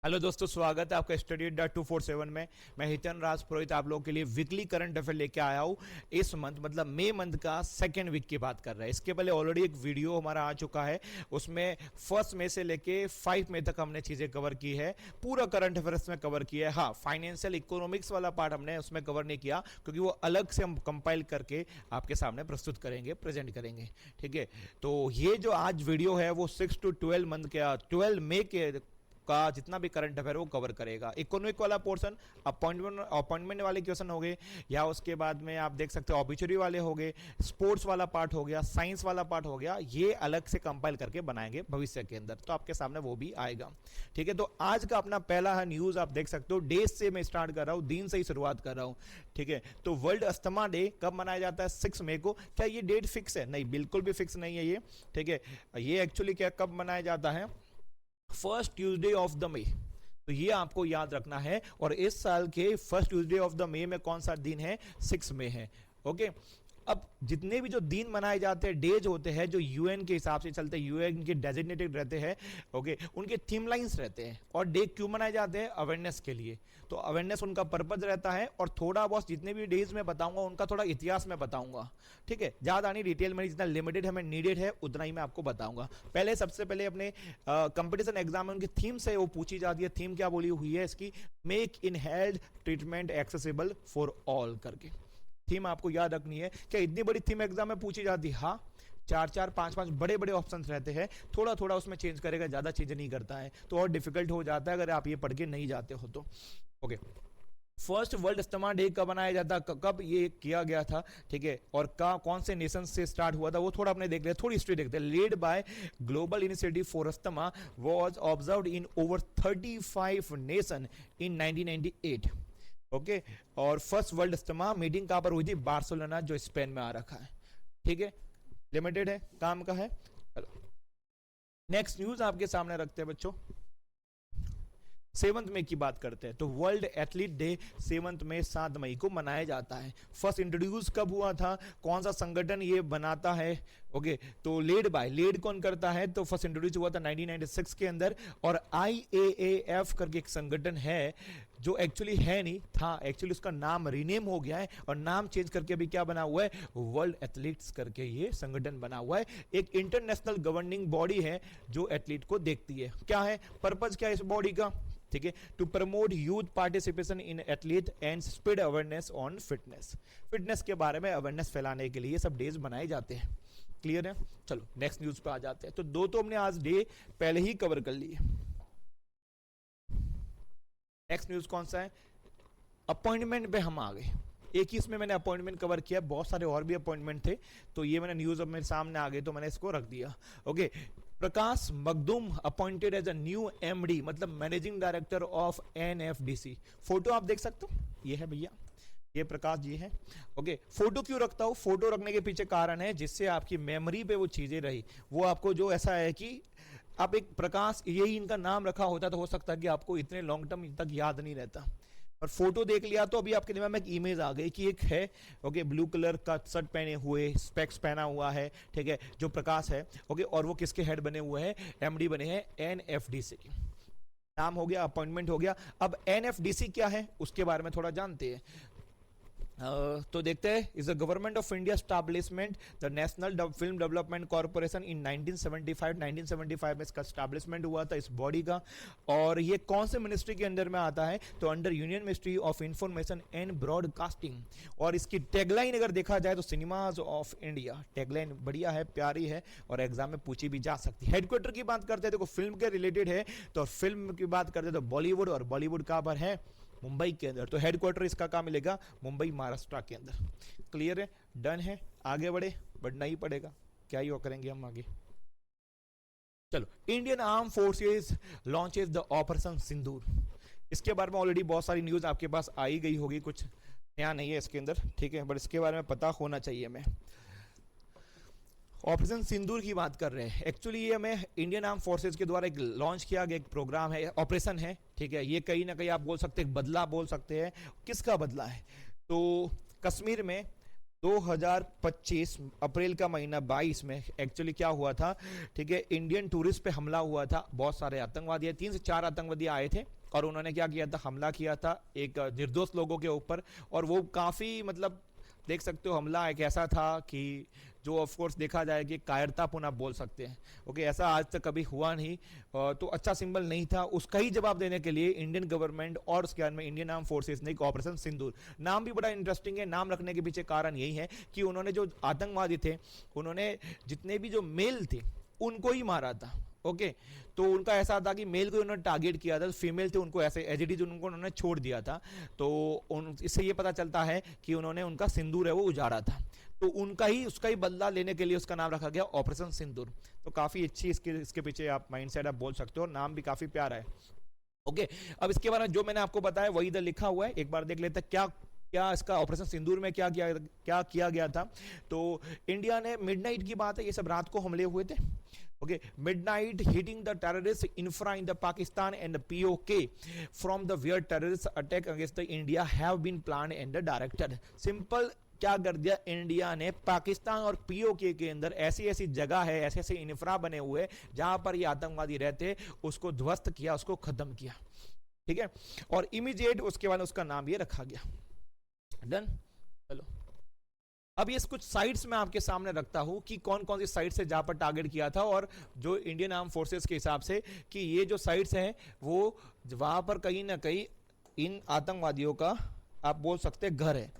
Hello दोस्तों, स्वागत है आपका स्टडी अड्डा 247 में। मैं हितन राज पुरोहित आप लोगों के लिए वीकली करंट अफेयर लेके आया हूँ। इस मंथ मतलब मई मंथ का सेकेंड वीक की बात कर रहे हैं। इसके पहले ऑलरेडी एक वीडियो हमारा आ चुका है, उसमें फर्स्ट मई से लेके 5 मई तक हमने चीज़ें कवर की है। पूरा करंट अफेयर्स में कवर किया है। हाँ, फाइनेंशियल इकोनॉमिक्स वाला पार्ट हमने उसमें कवर नहीं किया, क्योंकि वो अलग से हम कंपाइल करके आपके सामने प्रस्तुत करेंगे, प्रेजेंट करेंगे। ठीक है, तो ये जो आज वीडियो है वो 6 to 12 मंथ के 12 मई के का जितना भी करंट अफेयर वो कवर करेगा। इकोनॉमिक वाला पोर्शन अपॉइंटमेंट वाले क्वेश्चन हो गए, या उसके बाद में आप देख सकते हो ऑब्ituary वाले हो गए, स्पोर्ट्स वाला पार्ट हो गया, साइंस वाला पार्ट हो गया, ये अलग से कंपाइल करके बनाएंगे भविष्य के अंदर, तो आपके सामने वो भी आएगा। ठीक है, तो आज का अपना पहला है न्यूज, आप देख सकते हो डेज से मैं स्टार्ट कर रहा हूँ, दिन से ही शुरुआत कर रहा हूँ। ठीक है, तो वर्ल्ड अस्थमा डे कब मनाया जाता है? 6 मई को। क्या ये डेट फिक्स है? नहीं, बिल्कुल भी फिक्स नहीं है ये। ठीक है, ये एक्चुअली क्या कब मनाया जाता है? First Tuesday of the May. तो ये आपको याद रखना है। और इस साल के first Tuesday of the May में कौन सा दिन है? 6 मई है। ओके, अब जितने भी जो दिन मनाए जाते हैं, डेज होते हैं, जो यूएन के हिसाब से चलते हैं, यूएन के डेजिग्नेटेड रहते हैं, ओके, उनके थीम लाइंस रहते हैं। और डे क्यों मनाए जाते हैं? अवेयरनेस के लिए। तो अवेयरनेस उनका पर्पज रहता है। और थोड़ा बहुत जितने भी डेज में बताऊंगा उनका थोड़ा इतिहास में बताऊंगा। ठीक है, ज़्यादा नहीं, डिटेल में जितना लिमिटेड हमें नीडेड है उतना ही मैं आपको बताऊंगा। पहले सबसे पहले अपने कंपटीशन एग्जाम में उनकी थीम से वो पूछी जाती है। थीम क्या बोली हुई है इसकी? Make in health treatment accessible for all करके थीम आपको याद रखनी है। क्या इतनी बड़ी थीम एग्जाम में पूछी जाती है? हाँ, 4 4 5 5 बड़े बड़े ऑप्शंस रहते हैं। थोड़ा थोड़ा उसमें चेंज करेगा, ज़्यादा चीज़ें नहीं करता है, तो और डिफिकल्ट हो जाता है अगर आप ये पढ़ के नहीं जाते हो तो। Okay, first world asthma day कब मनाया जाता, कब ये किया गया था? ठीक है, और कौन से नेशन से स्टार्ट हुआ था वो थोड़ा अपने देख लिया, थोड़ी हिस्ट्री देखते हैं। Led by global initiative for asthma was observed in over 35 nation in 1998। Okay, और फर्स्ट वर्ल्ड अस्थमा मीटिंग कहां पर हुई थी? बार्सिलोना, जो स्पेन में आ रखा है। ठीक है, लिमिटेड है, काम का है। नेक्स्ट न्यूज आपके सामने रखते हैं बच्चों। 7 मई की बात करते हैं, तो वर्ल्ड एथलीट डे 7 मई 7 मई को मनाया जाता है। फर्स्ट इंट्रोड्यूस कब हुआ था? कौन सा संगठन ये बनाता है? ओके, तो लेड कौन करता है? तो फर्स्ट इंट्रोड्यूस हुआ था 1996 के अंदर। और IAAF करके एक संगठन है, जो एक्चुअली है नहीं था, एक्चुअली उसका नाम रीनेम हो गया है, और नाम चेंज करके अभी क्या बना हुआ है? वर्ल्ड एथलीट्स करके ये संगठन बना हुआ है। एक इंटरनेशनल गवर्निंग बॉडी है जो एथलीट को देखती है। क्या है पर्पज, क्या है इस बॉडी का? ठीक है, to promote youth participation in athlete and spread awareness on fitness के बारे में अवेयरनेस फैलाने के लिए ये सब डेज बनाए जाते हैं। क्लियर है? चलो नेक्स्ट न्यूज पे आ जाते हैं। तो दो तो हमने आज डे पहले ही कवर कर लिए। नेक्स्ट न्यूज कौन सा है? अपॉइंटमेंट पे हम आ गए। एक ही इसमें मैंने अपॉइंटमेंट कवर किया, बहुत सारे और भी अपॉइंटमेंट थे, तो ये मैंने न्यूज अब मेरे सामने आ गए तो मैंने इसको रख दिया। Okay, Prakash Makhdoom appointed as a new MD, मतलब managing director of NFDC। Photo आप देख सकते हो, ये है भैया, ये प्रकाश जी हैं। ओके, फोटो क्यों रखता हूँ? फोटो रखने के पीछे कारण है, जिससे आपकी मेमोरी पे वो चीजें रही, वो आपको जो ऐसा है कि आप एक प्रकाश, यही इनका नाम रखा होता तो हो सकता है कि आपको इतने लॉन्ग टर्म तक याद नहीं रहता। और फोटो देख लिया तो अभी आपके दिमाग में एक इमेज आ गई कि एक है, ओके, ब्लू कलर का शर्ट पहने हुए, स्पेक्स पहना हुआ है, ठीक है, जो प्रकाश है। ओके, और वो किसके हेड बने हुए हैं? MD बने हैं NFDC के। नाम हो गया, अपॉइंटमेंट हो गया। अब NFDC क्या है उसके बारे में थोड़ा जानते हैं। तो देखते हैं। Is the government of India establishment the national film development corporation in 1975 में इसका स्टैब्लिशमेंट हुआ था इस बॉडी का। और ये कौन से मिनिस्ट्री के अंदर में आता है? तो under union ministry of information and broadcasting. और इसकी टैगलाइन अगर देखा जाए तो सिनेमाज ऑफ इंडिया। टैगलाइन बढ़िया है, प्यारी है, और एग्जाम में पूछी भी जा सकती है। हेडक्वार्टर की बात करते हैं, देखो फिल्म के रिलेटेड है, तो फिल्म की बात करते हैं तो बॉलीवुड, और बॉलीवुड कहां पर है? मुंबई के अंदर। तो हेडक्वार्टर इसका कहाँ मिलेगा? मुंबई, महाराष्ट्र के अंदर। क्लियर है? डन है? आगे बढ़े? बढ़ना ही पड़ेगा, क्या ही करेंगे हम आगे। चलो, Indian arm forces launches the operation Sindoor. इसके बारे में ऑलरेडी बहुत सारी न्यूज आपके पास आई गई होगी, कुछ नया नहीं है इसके अंदर, ठीक है, बट इसके बारे में पता होना चाहिए हमें। ऑपरेशन सिंदूर की बात कर रहे हैं। एक्चुअली ये हमें इंडियन आर्म फोर्सेज के द्वारा एक लॉन्च किया गया एक प्रोग्राम है, ऑपरेशन है, ठीक है। ये कहीं ना कहीं आप बोल सकते हैं बदला बोल सकते हैं। किसका बदला है? तो कश्मीर में 2025 अप्रैल का महीना 22 में एक्चुअली क्या हुआ था, ठीक है, इंडियन टूरिस्ट पे हमला हुआ था। बहुत सारे आतंकवादी, 3 से 4 आतंकवादी आए थे और उन्होंने क्या किया था, हमला किया था एक निर्दोष लोगों के ऊपर। और वो काफ़ी मतलब देख सकते हो हमला एक ऐसा था कि जो ऑफ कोर्स देखा जाए कि कायरतापूर्ण आप बोल सकते हैं। ओके, ऐसा आज तक कभी हुआ नहीं। तो अच्छा सिंबल नहीं था। उसका ही जवाब देने के लिए इंडियन गवर्नमेंट और उसके बाद में इंडियन आर्म फोर्सेस ने एक ऑपरेशन सिंदूर, नाम भी बड़ा इंटरेस्टिंग है। नाम रखने के पीछे कारण यही है कि उन्होंने जो आतंकवादी थे, उन्होंने जितने भी जो मेल थे उनको ही मारा था। ओके, तो उनका ऐसा था कि मेल को उन्होंने टारगेट किया था, फीमेल थे उनको ऐसे एज इट इज उनको उन्होंने छोड़ दिया था। तो इससे ये पता चलता है कि उन्होंने उनका सिंदूर है वो उजाड़ा था। तो उनका ही उसका ही बदला लेने के लिए उसका नाम रखा गया ऑपरेशन सिंदूर। तो काफी अच्छी इसके पीछे आप माइंडसेट आप बोल सकते हो, नाम भी काफी प्यारा है। ओके, अब इसके बारे में जो मैंने आपको बताया वही इधर लिखा हुआ है, एक बार देख लेते हैं क्या क्या इसका ऑपरेशन सिंदूर में क्या किया गया था। तो इंडिया ने मिडनाइट की बात है, ये सब रात को हमले हुए थे। Okay, midnight hitting the terrorist infra in the Pakistan and the POK from the where terrorist attack against the India have been planned and directed. Simple, क्या कर दिया इंडिया ने, पाकिस्तान और पीओके के अंदर ऐसी ऐसी जगह है, ऐसे ऐसे इंफ्रा बने हुए जहां पर ये आतंकवादी रहते, उसको ध्वस्त किया, उसको खत्म किया। ठीक है, और इमीडिएट उसके बाद उसका नाम ये रखा गया। डन। चलो, अब ये कुछ साइट्स में आपके सामने रखता हूं कि कौन कौन सी साइट से जहां पर टारगेट किया था, और जो इंडियन आर्म फोर्सेस के हिसाब से कि ये जो साइट्स हैं वो वहां पर कहीं ना कहीं इन आतंकवादियों का आप बोल सकते हैं घर है,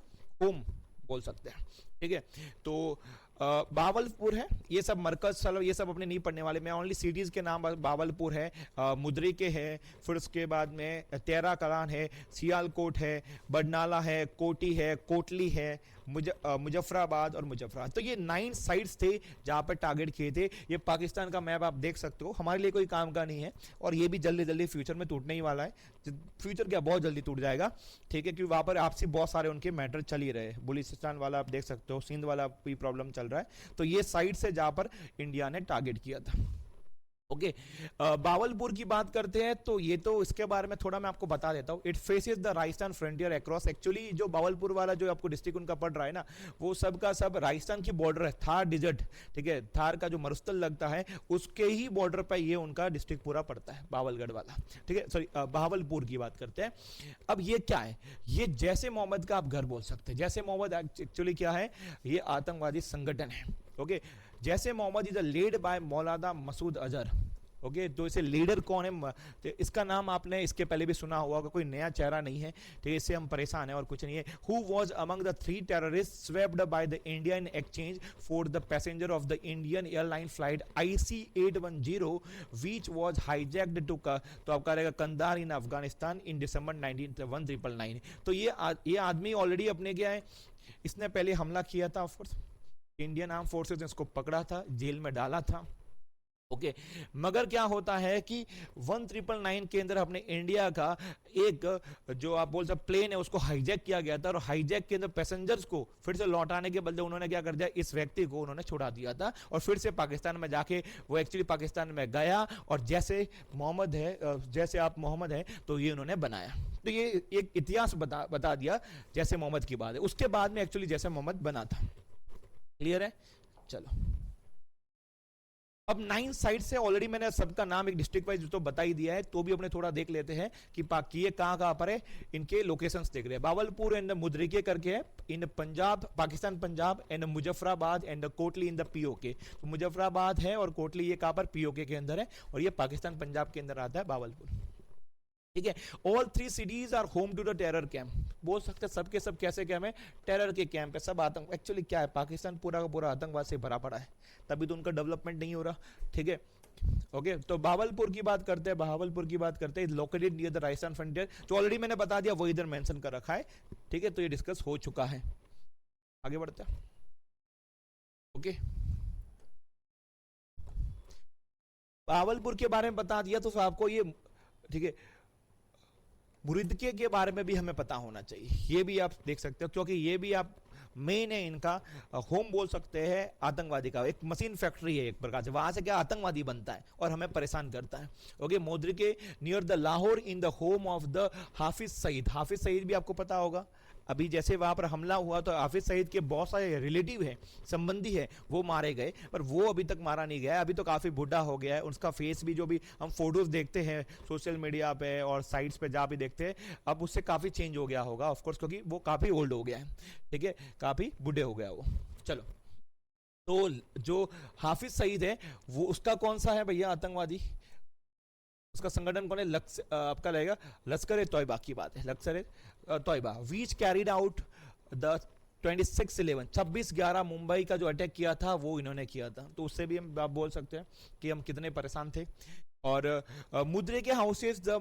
होम बोल सकते हैं। ठीक है, तो बावलपुर है, ये सब मरकज, चलो ये सब अपने नहीं पढ़ने वाले, मैं ओनली सिटीज के नाम। बावलपुर है, मुद्री के है, फिर उसके बाद में तेरा कलान है, सियालकोट है, बडनाला है, कोटी है, कोटली है, मुजफ्फराबाद और मुजफ्फराबाद। तो ये 9 साइट्स थे जहां पर टारगेट किए थे। ये पाकिस्तान का मैप आप देख सकते हो, हमारे लिए कोई काम का नहीं है, और ये भी जल्दी जल्दी फ्यूचर में टूटने ही वाला है। फ्यूचर क्या, बहुत जल्दी टूट जाएगा। ठीक है, क्योंकि वहां पर आपसी बहुत सारे उनके मैटर चल ही रहे, बलूचिस्तान वाला आप देख सकते हो, सिंध वाला कोई प्रॉब्लम चल रहा है। तो ये साइट से जहां पर इंडिया ने टारगेट किया था। ओके, बावलपुर की बात करते हैं तो ये तो इसके बारे में थोड़ा मैं आपको बता देता हूँ। It faces the Rajasthan frontier across. Actually जो बावलपुर वाला जो आपको डिस्ट्रिक्ट उनका पड़ रहा है ना, वो सब का सब राजस्थान की बॉर्डर है, थार डिजर्ट। ठीक है, थार का जो मरुस्थल लगता है उसके ही बॉर्डर पर ये उनका डिस्ट्रिक्ट पूरा पड़ता है, बावलगढ़ वाला। ठीक है, सॉरी, बावलपुर की बात करते हैं। अब ये क्या है, ये जैसे मोहम्मद का आप घर बोल सकते हैं। जैसे मोहम्मद एक्चुअली क्या है, ये आतंकवादी संगठन है। ओके, जैसे Mohammad is lead by Maulana Masood Azhar. Okay, तो इसे लीडर कौन है, तो इसका नाम आपने इसके पहले भी सुना होगा, कोई नया चेहरा नहीं है। ठीक है, इससे हम परेशान हैं और कुछ नहीं है। Who was among the 3 terrorist swapped by the India in exchange for the passenger of the Indian airline flight IC810 which was hijacked to तो आपका रहेगा कंदार इन अफगानिस्तान इन दिसंबर 1999। तो ये आदमी ऑलरेडी अपने क्या है, इसने पहले हमला किया था। ऑफकोर्स इंडियन आर्म फोर्सेज ने इसको पकड़ा था, जेल में डाला था। ओके, मगर क्या होता है कि 1999 के अंदर अपने इंडिया का एक जो आप बोल सकते प्लेन है उसको हाईजैक किया गया था, और हाईजैक के अंदर पैसेंजर्स को फिर से लौटाने के बदले उन्होंने क्या कर दिया, इस व्यक्ति को उन्होंने छुड़ा दिया था, और फिर से पाकिस्तान में जाके वो एक्चुअली पाकिस्तान में गया, और जैसे मोहम्मद है, जैसे आप मोहम्मद है, तो ये उन्होंने बनाया। तो ये एक इतिहास बता दिया जैसे मोहम्मद की बात है। उसके बाद में एक्चुअली जैसे मोहम्मद बना था। क्लियर है? चलो, अब 9 साइट से ऑलरेडी मैंने सबका नाम एक डिस्ट्रिक्ट वाइज तो बता ही दिया है, तो भी अपने थोड़ा देख लेते हैं कि ये कहां पर है, इनके लोकेशंस देख रहे हैं। बावलपुर एंड मुद्रिके करके है in Punjab, Pakistan Punjab, and Muzaffarabad and Kotli in the PoK. तो मुजफ्फराबाद है और कोटली ये कहां पर, पीओके के अंदर है, और ये पाकिस्तान पंजाब के अंदर आता है बावलपुर। ठीक है, all 3 cities are home to the terror camp. बोल सकते हैं सबके सब कैसे कैंप है, टेरर के कैंप है, सब आतंक। एक्चुअली क्या है, पाकिस्तान पूरा का पूरा आतंकवाद से भरा पड़ा है, तभी तो उनका डेवलपमेंट नहीं हो रहा। ठीक है, ओके, तो बावलपुर की बात करते हैं। बावलपुर की बात करते हैं, located near the Rajasthan frontier, जो ऑलरेडी मैंने बता दिया, वो इधर मेंशन कर रखा है। ठीक है, तो ये डिस्कस हो चुका है। आगे बढ़ते हैं। ओके, बावलपुर के बारे में बता दिया, तो आपको ये ठीक है, मुरिदके के बारे में भी हमें पता होना चाहिए। ये भी आप देख सकते हो, क्योंकि ये भी आप मेन है इनका होम बोल सकते हैं आतंकवादी का। एक मशीन फैक्ट्री है एक प्रकार से, वहां से क्या आतंकवादी बनता है और हमें परेशान करता है। Okay, Muridke near the Lahore in the home of the Hafiz Saeed. Hafiz Saeed भी आपको पता होगा, अभी जैसे वहां पर हमला हुआ तो हाफिज सईद के बहुत सारे रिलेटिव हैं, संबंधी है, वो मारे गए, पर वो अभी तक मारा नहीं गया, अभी तो काफी बुढ़ा हो गया है। उसका फेस भी, जो भी हम फोटोज देखते हैं सोशल मीडिया पे और साइट्स पे जहाँ भी देखते हैं, अब उससे काफी चेंज हो गया होगा ऑफकोर्स, क्योंकि वो काफी ओल्ड हो गया है, ठीक है, काफी बुढ़े हो गया वो। चलो, तो जो हाफिज सईद है वो, उसका कौन सा है भैया आतंकवादी, उसका संगठन कौन है, आपका रहेगा लश्कर ए तोयबा की बात है, लश्कर ए तोयबा, विच कैरिड आउट द 26/11, 26/11 मुंबई का जो अटैक किया था वो इन्होंने किया था। तो उससे भी हम आप बोल सकते हैं कि हम कितने परेशान थे। और Muridke houses the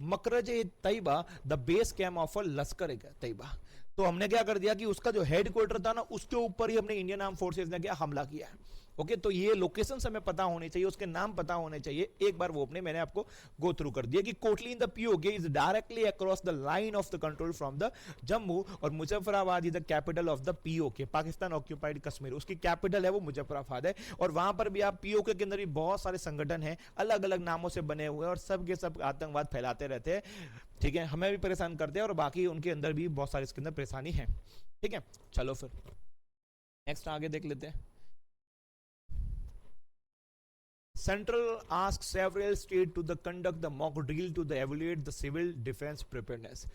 Markaz e Taiba the base camp of Lashkar e Taiba. तो हमने क्या कर दिया कि उसका जो हेड क्वार्टर था ना, उसके ऊपर ही हमने इंडियन आर्म फोर्सेस ने क्या हमला किया है। ओके, तो ये लोकेशन हमें पता होनी चाहिए, उसके नाम पता होने चाहिए। एक बार वो अपने मैंने आपको गो थ्रू कर दिया कि Kotli in the PoK is directly across the line of the control from the Jammu, और Muzaffarabad is the capital of the PoK, Pakistan occupied Kashmir, उसकी कैपिटल है वो मुजफ्फराबाद है। और वहां पर भी आप पीओके के अंदर भी बहुत सारे संगठन हैं, अलग अलग नामों से बने हुए हैं, और सब के सब आतंकवाद फैलाते रहते हैं, ठीक है, हमें भी परेशान करते हैं, और बाकी उनके अंदर भी बहुत सारे इसके अंदर परेशानी है, ठीक है। चलो फिर नेक्स्ट आगे देख लेते हैं। Central asks several states to conduct the mock drill to evaluate the civil defense preparedness.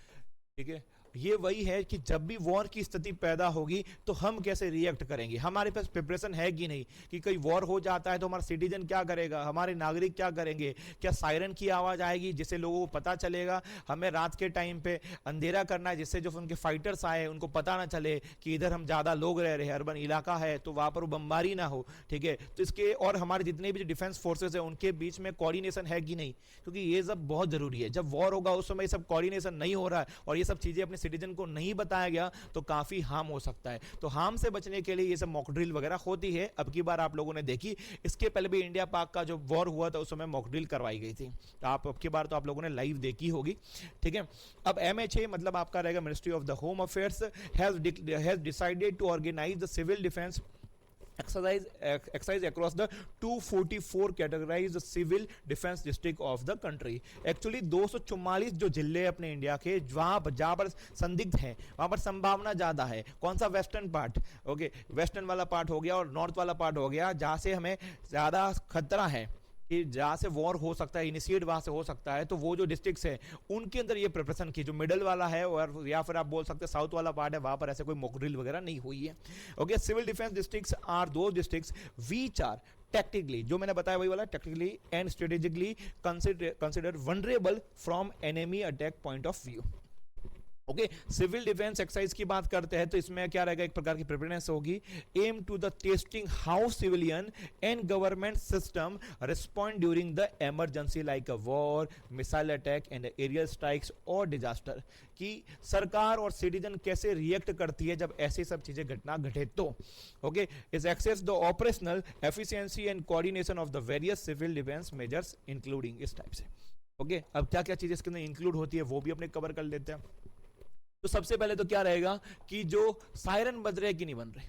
ठीक है, ये वही है कि जब भी वॉर की स्थिति पैदा होगी तो हम कैसे रिएक्ट करेंगे, हमारे पास प्रिपरेशन है कि नहीं, कि कोई वॉर हो जाता है तो हमारा सिटीजन क्या करेगा, हमारे नागरिक क्या करेंगे, क्या सायरन की आवाज आएगी जिससे लोगों को पता चलेगा, हमें रात के टाइम पे अंधेरा करना है जिससे जो उनके फाइटर्स आए उनको पता ना चले कि इधर हम ज्यादा लोग रह रहे हैं, अर्बन इलाका है, तो वहां पर बमबारी ना हो, ठीक है। तो इसके और हमारे जितने भी डिफेंस फोर्सेज है उनके बीच में कोऑर्डिनेशन है कि नहीं, क्योंकि ये सब बहुत जरूरी है। जब वॉर होगा उस समय सब कोऑर्डिनेशन नहीं हो रहा है और ये सब चीजें अपने सिटीजन को नहीं बताया गया तो काफी हार्म हो सकता है। तो हार्म से बचने के लिए ये सब मॉक ड्रिल वगैरह होती है। अब की बार आप लोगों ने देखी, इसके पहले भी इंडिया पाक का जो वॉर हुआ था उस समय मॉक ड्रिल करवाई गई थी, तो आप अब की बार तो आप लोगों ने लाइव देखी होगी, ठीक है। अब MHA मतलब आपका रहेगा ministry of the home affairs has decided to organise the civil defence exercise across the 244 categorized civil defense district of the country. Actually 244 जो जिले अपने इंडिया के जहां पर संदिग्ध हैं, वहां पर संभावना ज्यादा है। कौन सा, वेस्टर्न पार्ट, ओके, वेस्टर्न वाला पार्ट हो गया और नॉर्थ वाला पार्ट हो गया, जहां से हमें ज्यादा खतरा है कि जहां से वॉर हो सकता है, इनिशिएट वहां से हो सकता है, तो वो जो डिस्ट्रिक्ट्स है उनके अंदर ये प्रिपरेशन की। जो मिडल वाला है और या फिर आप बोल सकते हैं साउथ वाला पार्ट है, वहां पर ऐसे कोई मॉक ड्रिल वगैरह नहीं हुई है। Okay, civil defence districts are those districts which are tactically, जो मैंने बताया वही वाला, tactically and strategically consider vulnerable from enemy attack point of view. Okay, civil defence exercise की बात करते हैं तो इसमें क्या रहेगा, एक प्रकार की प्रिपेयरनेस होगी, aim to the testing how civilian and government system respond during the emergency like a war, missile attack and aerial strikes और डिजास्टर, कि सरकार और सिटीजन कैसे रिएक्ट करती है जब ऐसी सब चीजें घटना घटे तो। Okay, is assess the operational efficiency and coordination of the various civil defence measures including, इस टाइप से। ओके, अब क्या क्या चीजें इसके अंदर इंक्लूड होती है वो भी अपने कवर कर लेते हैं। तो सबसे पहले तो क्या रहेगा कि जो सायरन बज रहे कि नहीं बन रहे,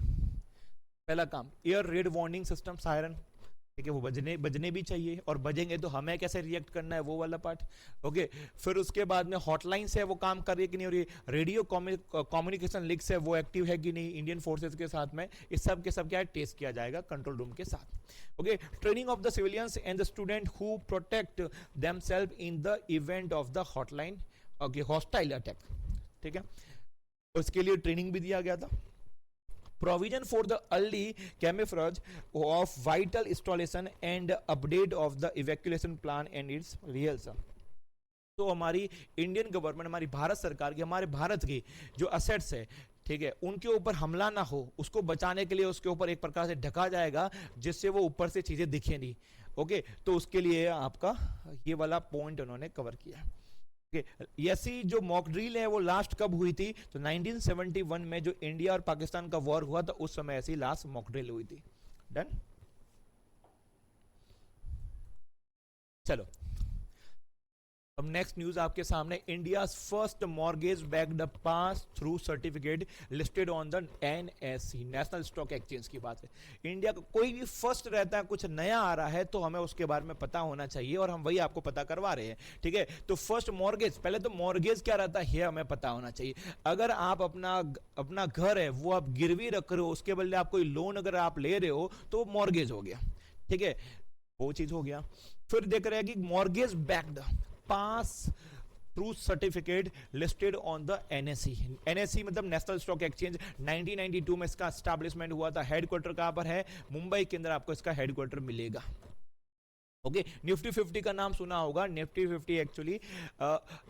पहला काम, air red warning system siren, ठीक है, वो बजने भी चाहिए, और बजेंगे तो हमें कैसे रिएक्ट करना है वो वाला पार्ट। ओके, फिर उसके बाद में हॉटलाइन से वो काम कर रही है कि नहीं हो रही, रेडियो कम्युनिकेशन लिंक्स है वो एक्टिव है कि नहीं इंडियन फोर्सेस के साथ में, इस सब के सब क्या है टेस्ट किया जाएगा कंट्रोल रूम के साथ। Okay, training of the civilians and the student who protect themselves in the event of the hotline, okay, hostile attack, ठीक है, उसके लिए ट्रेनिंग भी दिया गया था। Provision for the early camouflage of vital installation and update of the evacuation plan and its rehearsal. तो हमारी इंडियन गवर्नमेंट, हमारी भारत सरकार की, हमारे भारत की जो असेट्स है, ठीक है, उनके ऊपर हमला ना हो, उसको बचाने के लिए उसके ऊपर एक प्रकार से ढका जाएगा जिससे वो ऊपर से चीजें दिखे नहीं। ओके, तो उसके लिए आपका ये वाला पॉइंट उन्होंने कवर किया है। ऐसी जो मॉक ड्रिल है वो लास्ट कब हुई थी, तो 1971 में जो इंडिया और पाकिस्तान का वॉर हुआ था उस समय ऐसी लास्ट मॉक ड्रिल हुई थी। डन, चलो अब नेक्स्ट न्यूज आपके सामने, India first mortgage backed pass through certificate listed on the NSC, national stock exchange की बात है। इंडिया का कोई भी फर्स्ट रहता है, कुछ नया आ रहा है तो हमें उसके बारे में पता होना चाहिए और हम वही आपको पता करवा रहे हैं, ठीक है। तो फर्स्ट मॉर्गेज, पहले तो मॉर्गेज क्या रहता है ये हमें पता होना चाहिए। अगर आप अपना घर है वो आप गिरवी रख रहे हो, उसके बदले आप कोई लोन अगर आप ले रहे हो तो मॉर्गेज हो गया, ठीक है, वो चीज हो गया। फिर देख रहे हैं कि mortgage backed pass through certificate listed on the NSC. NSC मतलब नेशनल स्टॉक एक्सचेंज, 1992 में इसका एस्टैब्लिशमेंट हुआ था। हेडक्वार्टर कहां पर है? मुंबई के अंदर आपको इसका हेडक्वार्टर मिलेगा। ओके, निफ्टी 50 का नाम सुना होगा। निफ्टी 50 एक्चुअली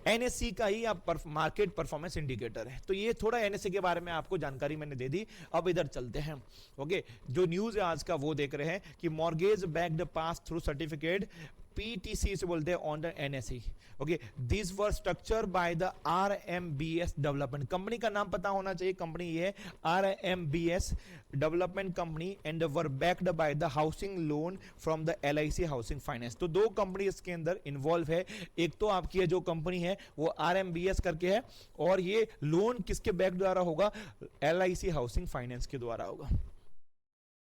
एनएससी का ही आप मार्केट परफॉर्मेंस इंडिकेटर है। तो ये थोड़ा एनएससी के बारे में आपको जानकारी मैंने दे दी। अब इधर चलते हैं। ओके, जो न्यूज है आज का वो देख रहे हैं कि mortgage backed pass through certificate, PTC से बोलते हैं, on the NSC. Okay, this were structure by the RMBS development company का नाम पता होना चाहिए। कंपनी ये है RMBS development company and were backed by the housing loan from the LIC housing finance. तो दो कंपनी इसके अंदर इन्वॉल्व है। एक तो आपकी है जो कंपनी है वो आरएमबीएस करके है, और ये लोन किसके बैक द्वारा होगा? एलआईसी हाउसिंग फाइनेंस के द्वारा होगा।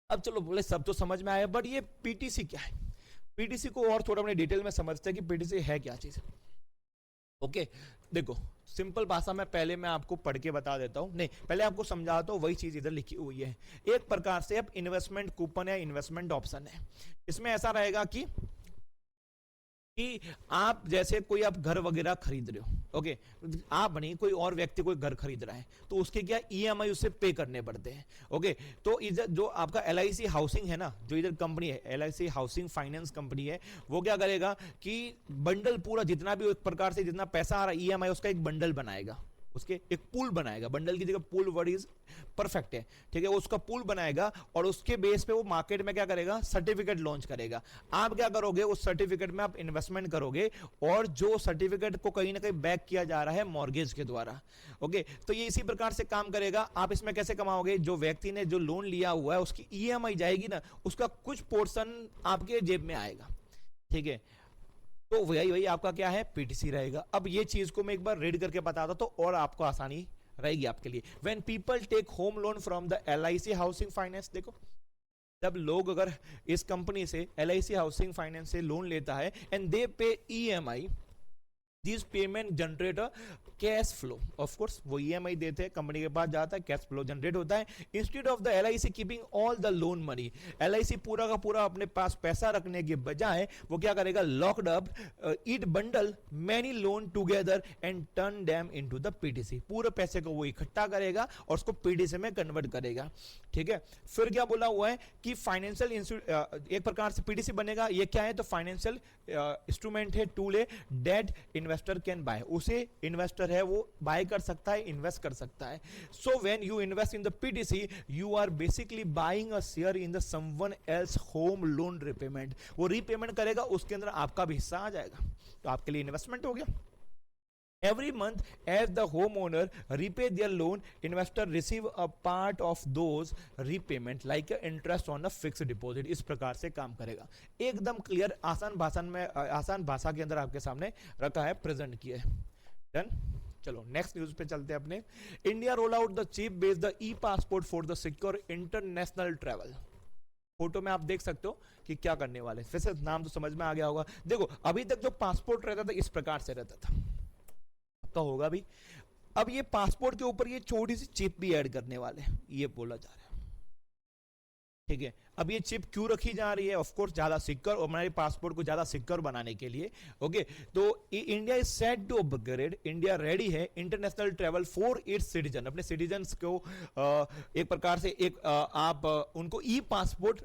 अब चलो बोले सब तो समझ में आया, बट ये पीटीसी क्या है? पीटीसी को और थोड़ा अपने डिटेल में समझते हैं कि पीटीसी है क्या चीज। ओके, देखो सिंपल भाषा में पहले मैं आपको पढ़ के बता देता हूं, नहीं पहले आपको समझाता हूं, वही चीज इधर लिखी हुई है। एक प्रकार से अब इन्वेस्टमेंट कूपन या इन्वेस्टमेंट ऑप्शन है। इसमें ऐसा रहेगा कि आप जैसे कोई आप घर वगैरह खरीद रहे हो, ओके, आप नहीं कोई और व्यक्ति कोई घर खरीद रहा है तो उसके क्या ईएमआई उससे पे करने पड़ते हैं। ओके, तो इधर जो आपका एलआईसी हाउसिंग है ना, जो इधर कंपनी है एलआईसी हाउसिंग फाइनेंस कंपनी है, वो क्या करेगा कि बंडल पूरा जितना भी एक प्रकार से जितना पैसा आ रहा है ईएमआई उसका एक बंडल बनाएगा, उसके एक पूल बनाएगा। बंडल की जगह पूल वर्ड इज परफेक्ट है, ठीक है। वो उसका पूल बनाएगा और उसके बेस पे वो मार्केट में क्या करेगा? सर्टिफिकेट लॉन्च करेगा। आप क्या करोगे? उस सर्टिफिकेट में आप इन्वेस्टमेंट करोगे और जो सर्टिफिकेट को कहीं ना कहीं बैक किया जा रहा है मॉर्गेज के द्वारा। ओके, तो ये इसी प्रकार से काम करेगा। आप इसमें कैसे कमाओगे? जो व्यक्ति ने जो लोन लिया हुआ है उसकी ईएमआई जाएगी ना, उसका कुछ पोर्शन आपके जेब में आएगा, ठीक है। तो वही आपका क्या है? पीटीसी रहेगा। अब ये चीज को मैं एक बार रीड करके बताता तो और आपको आसानी रहेगी आपके लिए। When people take home loan from the LIC housing finance, देखो जब लोग अगर इस कंपनी से एलआईसी हाउसिंग फाइनेंस से लोन लेता है and they pay EMI, this payment generate cash flow. Of course वो ईएमआई देते हैं, कंपनी के पास जाता है, कैश फ्लो जनरेट होता है। Instead of the LIC keeping all the loan money, LIC पूरा का पूरा अपने पास पैसा रखने के बजाय वो क्या करेगा? Locked up it bundle many loan together and turn them into the PTC. पूरे पैसे को वो इकट्ठा करेगा और उसको पीटीसी में कन्वर्ट करेगा, ठीक है। फिर क्या बोला हुआ है कि फाइनेंशियल एक प्रकार से पीटीसी बनेगा। ये क्या है? तो फाइनेंशियल इंस्ट्रूमेंट है, टूल है, डेट इन्वेस्टर कैन बाय। उसे इन्वेस्टर है वो बाय कर सकता है, इन्वेस्ट कर सकता है। So when you invest in the PTC you are basically buying a share in the someone else home loan repayment. वो रीपेमेंट करेगा, उसके अंदर आपका भी हिस्सा आ जाएगा, तो आपके लिए इन्वेस्टमेंट हो गया। Every month, as the homeowner repay their loan, investor receive a part of those repayment like interest on a fixed deposit। इस प्रकार से काम करेगा। एकदम क्लियर, आसान भाषा के अंदर आपके सामने रखा है, प्रेजेंट किया है। डन। चलो नेक्स्ट न्यूज पे चलते हैं अपने। India roll out the chip based the E passport for the secure international travel. Photo में आप देख सकते हो कि क्या करने वाले। वैसे नाम तो समझ में आ गया होगा। देखो अभी तक जो पासपोर्ट रहता था इस प्रकार से रहता था, तो होगा भी। अब ये पासपोर्ट के ऊपर ये छोटी सी चिप भी ऐड करने वाले हैं, ये बोला जा रहा है, ठीक है। अब ये चिप क्यों रखी जा रही है? ऑफ कोर्स ज्यादा सिक्योर और हमारे पासपोर्ट को ज्यादा सिक्योर बनाने के लिए। ओके, तो India is set to upgrade, India ready है international travel for its citizen. अपने सिटीजन्स को एक प्रकार से आप उनको ई पासपोर्ट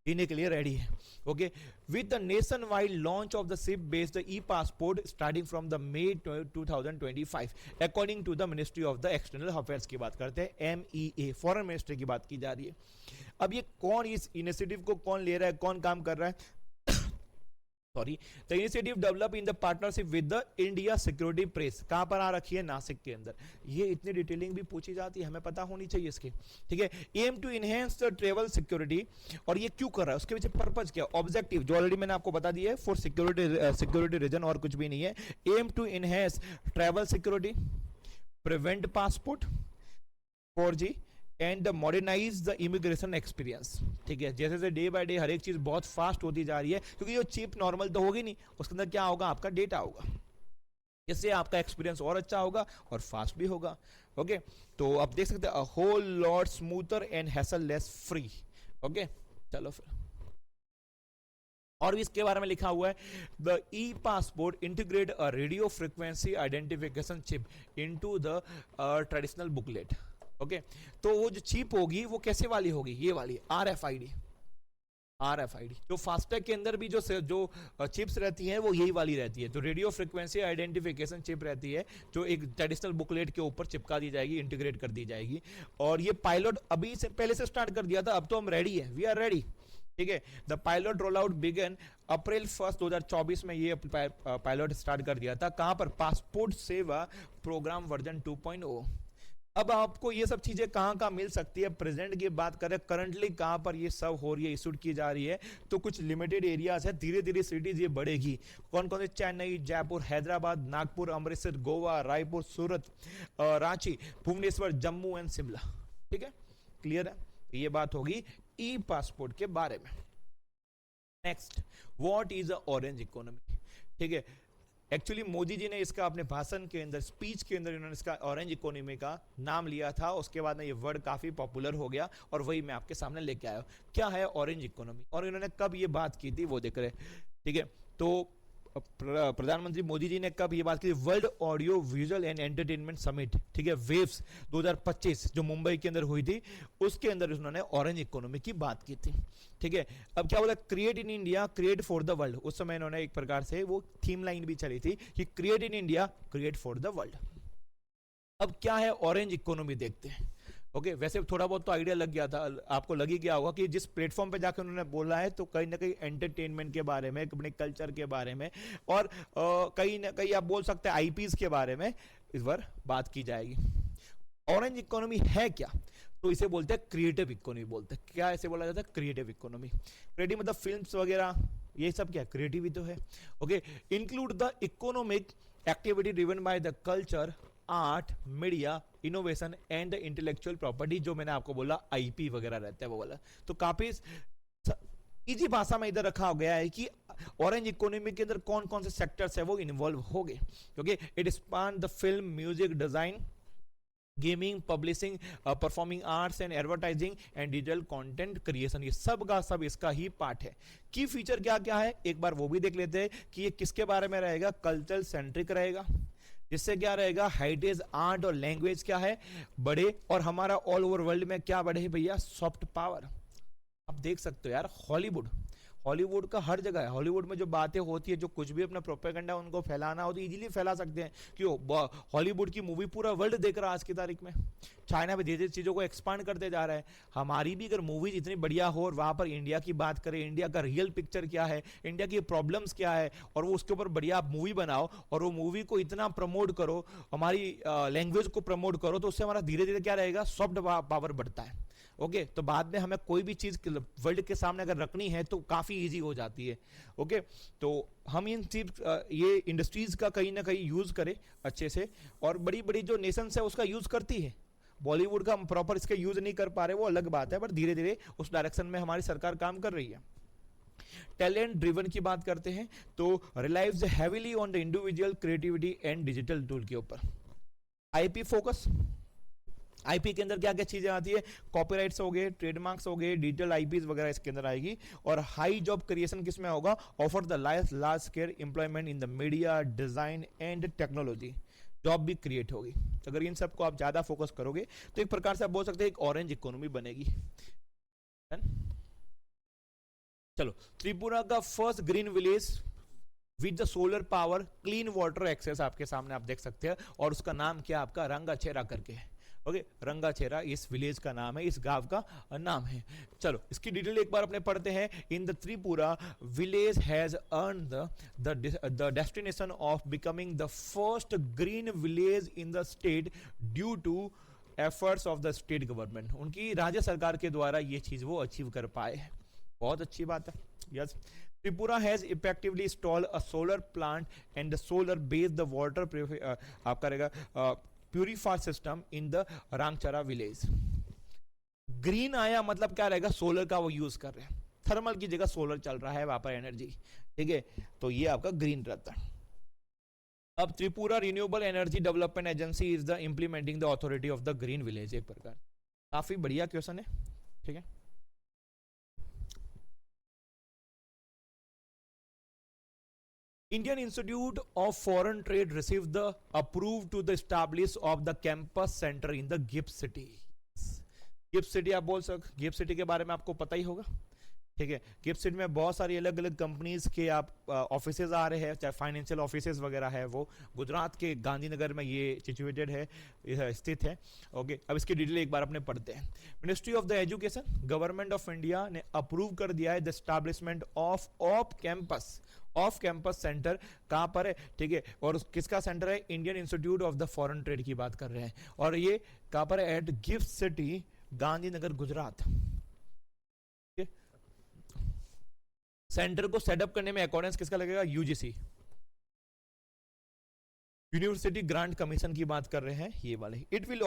देने के लिए रेडी है। Okay, with the nationwide launch of the chip based e passport starting from the May 2025 according to the ministry of the external affairs की बात करते हैं, MEA, फॉरेन मिनिस्ट्री की बात की जा रही है। अब ये कौन, इस इनिशिएटिव को कौन ले रहा है, कौन काम कर रहा है? Sorry, the initiative develop in the partnership with the India security press. कहां पर आ रखी है? नासिक के अंदर। ये इतनी डिटेलिंग भी पूछी जाती है, हमें पता होनी चाहिए इसकी, ठीक है। Aim to enhance the travel security, और ये क्यों कर रहा है, उसके पीछे पर्पज क्या, ऑब्जेक्टिव जो ऑलरेडी मैंने आपको बता दिया है, फॉर सिक्योरिटी रीजन, और कुछ भी नहीं है। Aim to enhance travel security, prevent passport forgery and modernise the immigration experience, ठीक है। जैसे जैसे डे बाय डे हर एक चीज बहुत फास्ट होती जा रही है, क्योंकि जो चिप नॉर्मल तो होगी नहीं, उसके अंदर क्या होगा, आपका डेटा होगा, इससे आपका एक्सपीरियंस और अच्छा होगा और फास्ट भी होगा। ओके, तो आप देख सकते हैं whole lot smoother and hassle less free. Okay, चलो फिर और भी इसके बारे में लिखा हुआ है, the E passport integrate a radio frequency identification chip into the traditional booklet. Okay, तो वो जो चिप होगी वो कैसे वाली होगी, ये वाली RFID। जो फास्टैग के अंदर भी जो चिप्स रहती हैं वो यही वाली रहती है, तो रेडियो फ्रीक्वेंसी आइडेंटिफिकेशन चिप रहती है, जो एक ट्रेडिशनल बुकलेट के ऊपर चिपका दी जाएगी, इंटीग्रेट कर दी जाएगी। और ये पायलट अभी से पहले से स्टार्ट कर दिया था, अब तो हम रेडी है, वी आर रेडी, ठीक है। The pilot roll out began April 1 2024 में, ये पायलट स्टार्ट कर दिया था। कहां पर? पासपोर्ट सेवा प्रोग्राम वर्जन 2.0। अब आपको ये सब चीजें कहां मिल सकती है, प्रेजेंट की बात करें, करंटली कहां पर ये सब हो रही है, इशूड की जा रही है, तो कुछ लिमिटेड एरियाज है, धीरे धीरे सिटीज ये बढ़ेगी। कौन कौन से? चेन्नई, जयपुर, हैदराबाद, नागपुर, अमृतसर, गोवा, रायपुर, सूरत, रांची, भुवनेश्वर, जम्मू एंड शिमला, ठीक है। क्लियर है, ये बात होगी ई पासपोर्ट के बारे में। Next, what is a orange economy, ठीक है। एक्चुअली मोदी जी ने इसका अपने भाषण के अंदर, स्पीच के अंदर इन्होंने इसका ऑरेंज इकोनॉमी का नाम लिया था, उसके बाद में ये वर्ड काफी पॉपुलर हो गया और वही मैं आपके सामने लेके आया हूं। क्या है ऑरेंज इकोनॉमी और इन्होंने कब ये बात की थी वो देख रहे, ठीक है। तो प्रधानमंत्री मोदी जी ने कब ये बात की? World audio visual and entertainment summit, ठीक है, वेव्स 2025 जो मुंबई के अंदर हुई थी, उसके अंदर उन्होंने ऑरेंज इकोनॉमी की बात की थी, ठीक है। अब क्या बोला? Create in India, create for the world. उस समय इन्होंने एक प्रकार से वो थीम लाइन भी चली थी कि create in India, create for the world. अब क्या है ऑरेंज इकोनॉमी, देखते हैं। ओके, वैसे थोड़ा बहुत तो आइडिया लग गया था, आपको लग ही गया होगा कि जिस प्लेटफॉर्म पे जाकर उन्होंने बोला है, तो कहीं ना कहीं एंटरटेनमेंट के बारे में, अपने कल्चर के बारे में, और कहीं ना कहीं आप बोल सकते हैं आईपीज के बारे में इस बार बात की जाएगी। ऑरेंज इकोनॉमी है क्या? तो इसे बोलते हैं क्रिएटिव इकोनॉमी बोलते हैं। क्या ऐसे बोला जाता है? Creative economy. क्रिएटिव मतलब फिल्म्स वगैरह, ये सब क्या क्रिएटिविटी तो है। Okay, include the economic activity driven by the culture, art, media, innovation and intellectual property, जो मैंने आपको बोला आईपी वगैरह रहता है वो वाला। तो काफी इजी भाषा में इधर रखा गया है कि ऑरेंज इकोनॉमी के अंदर कौन कौन से सेक्टर्स है वो इन्वॉल्व हो गए, क्योंकि it span the film, music, design, gaming, publishing, performing arts and advertising and digital content creation. ये सब का सब इसका ही पार्ट है। की फीचर क्या क्या है एक बार वो भी देख लेते हैं कि ये किसके बारे में रहेगा। कल्चरल सेंट्रिक रहेगा, जिससे क्या रहेगा, हेरिटेज, आर्ट और लैंग्वेज क्या है बड़े, और हमारा ऑल ओवर वर्ल्ड में क्या बढ़े है भैया, सॉफ्ट पावर। आप देख सकते हो यार, हॉलीवुड का हर जगह है। हॉलीवुड में जो बातें होती है, जो कुछ भी अपना प्रोपेगेंडा उनको फैलाना हो तो इजीली फैला सकते हैं। क्यों? हॉलीवुड की मूवी पूरा वर्ल्ड देख रहा है आज की तारीख में। चाइना भी धीरे धीरे चीजों को एक्सपांड करते जा रहा है। हमारी भी अगर मूवीज इतनी बढ़िया हो और वहां पर इंडिया की बात करें, इंडिया का रियल पिक्चर क्या है, इंडिया की प्रॉब्लम्स क्या है, और वो उसके ऊपर बढ़िया आप मूवी बनाओ और वो मूवी को इतना प्रमोट करो, हमारी लैंग्वेज को प्रमोट करो, तो उससे हमारा धीरे धीरे क्या रहेगा, सॉफ्ट पावर बढ़ता है। ओके, तो बाद में हमें कोई भी चीज वर्ल्ड के सामने अगर रखनी है तो काफी इजी हो जाती है। ओके, तो हम इन चीज ये इंडस्ट्रीज का कहीं ना कहीं यूज करें अच्छे से, और बड़ी बड़ी जो नेशंस है उसका यूज करती है। बॉलीवुड का हम प्रॉपर इसका यूज नहीं कर पा रहे, वो अलग बात है, पर धीरे धीरे उस डायरेक्शन में हमारी सरकार काम कर रही है। टैलेंट ड्रिवन की बात करते हैं तो relies heavily on the individual creativity and digital tool के ऊपर। आईपी फोकस, आईपी के अंदर क्या क्या चीजें आती है, कॉपीराइट्स हो गए, ट्रेडमार्क्स हो गए, डिजिटल आईपीज वगैरह इसके अंदर आएगी। और हाई जॉब क्रिएशन किसमें होगा, offer the large scale employment in the media, design and technology, job भी क्रिएट होगी। अगर इन सबको आप ज्यादा फोकस करोगे तो एक प्रकार से आप बोल सकते हैं एक ऑरेंज इकोनॉमी बनेगी। चलो, त्रिपुरा का first green village with the solar power, clean water access आपके सामने आप देख सकते हैं, और उसका नाम क्या आपका रंगाचेरा करके है। ओके, रंगाछेरा इस विलेज का नाम है, इस गांव का नाम है। चलो इसकी डिटेल एक बार अपने पढ़ते हैं। In the Tripura village has earn the destination of becoming the first green village in the state due to efforts of the state government. उनकी राज्य सरकार के द्वारा ये चीज वो अचीव कर पाए। बहुत अच्छी बात है। Yes, Tripura has effectively install a solar plant and the solar based the water आपका रहेगा purifier system in the Rangchara village. Green आया मतलब क्या रहेगा, सोलर का वो यूज कर रहे हैं, थर्मल की जगह सोलर चल रहा है वहां पर एनर्जी, ठीक है, तो ये आपका ग्रीन रहता है। अब Tripura renewable energy development agency is the implementing the authority of the green village. एक प्रकार काफी बढ़िया क्वेश्चन है, ठीक है। Indian Institute of Foreign Trade received the approved to the establish of the campus center in the GIFT City। Gift city आप बोल सकते, गिफ्ट सिटी के बारे में आपको पता ही होगा, ठीक है। गिफ्ट सिटी में बहुत सारी अलग अलग कंपनीज के आप ऑफिसेज आ रहे हैं, चाहे फाइनेंशियल ऑफिसेज वगैरह है, वो गुजरात के गांधीनगर में ये सिचुएटेड है, स्थित है। ओके, अब इसकी डिटेल एक बार अपने पढ़ते हैं। Ministry of the education government of India ने अप्रूव कर दिया है the establishment off campus centre. कहां पर है, ठीक है, और किसका सेंटर है, Indian institute of the foreign trade की बात कर रहे हैं, और ये कहां पर है, at GIFT city Gandhinagar Gujarat. Centre को सेटअप करने में अकॉर्डेंस किसका लगेगा, यूजीसी, यूनिवर्सिटी ग्रांट कमीशन की बात कर रहे हैं ये वाले। It will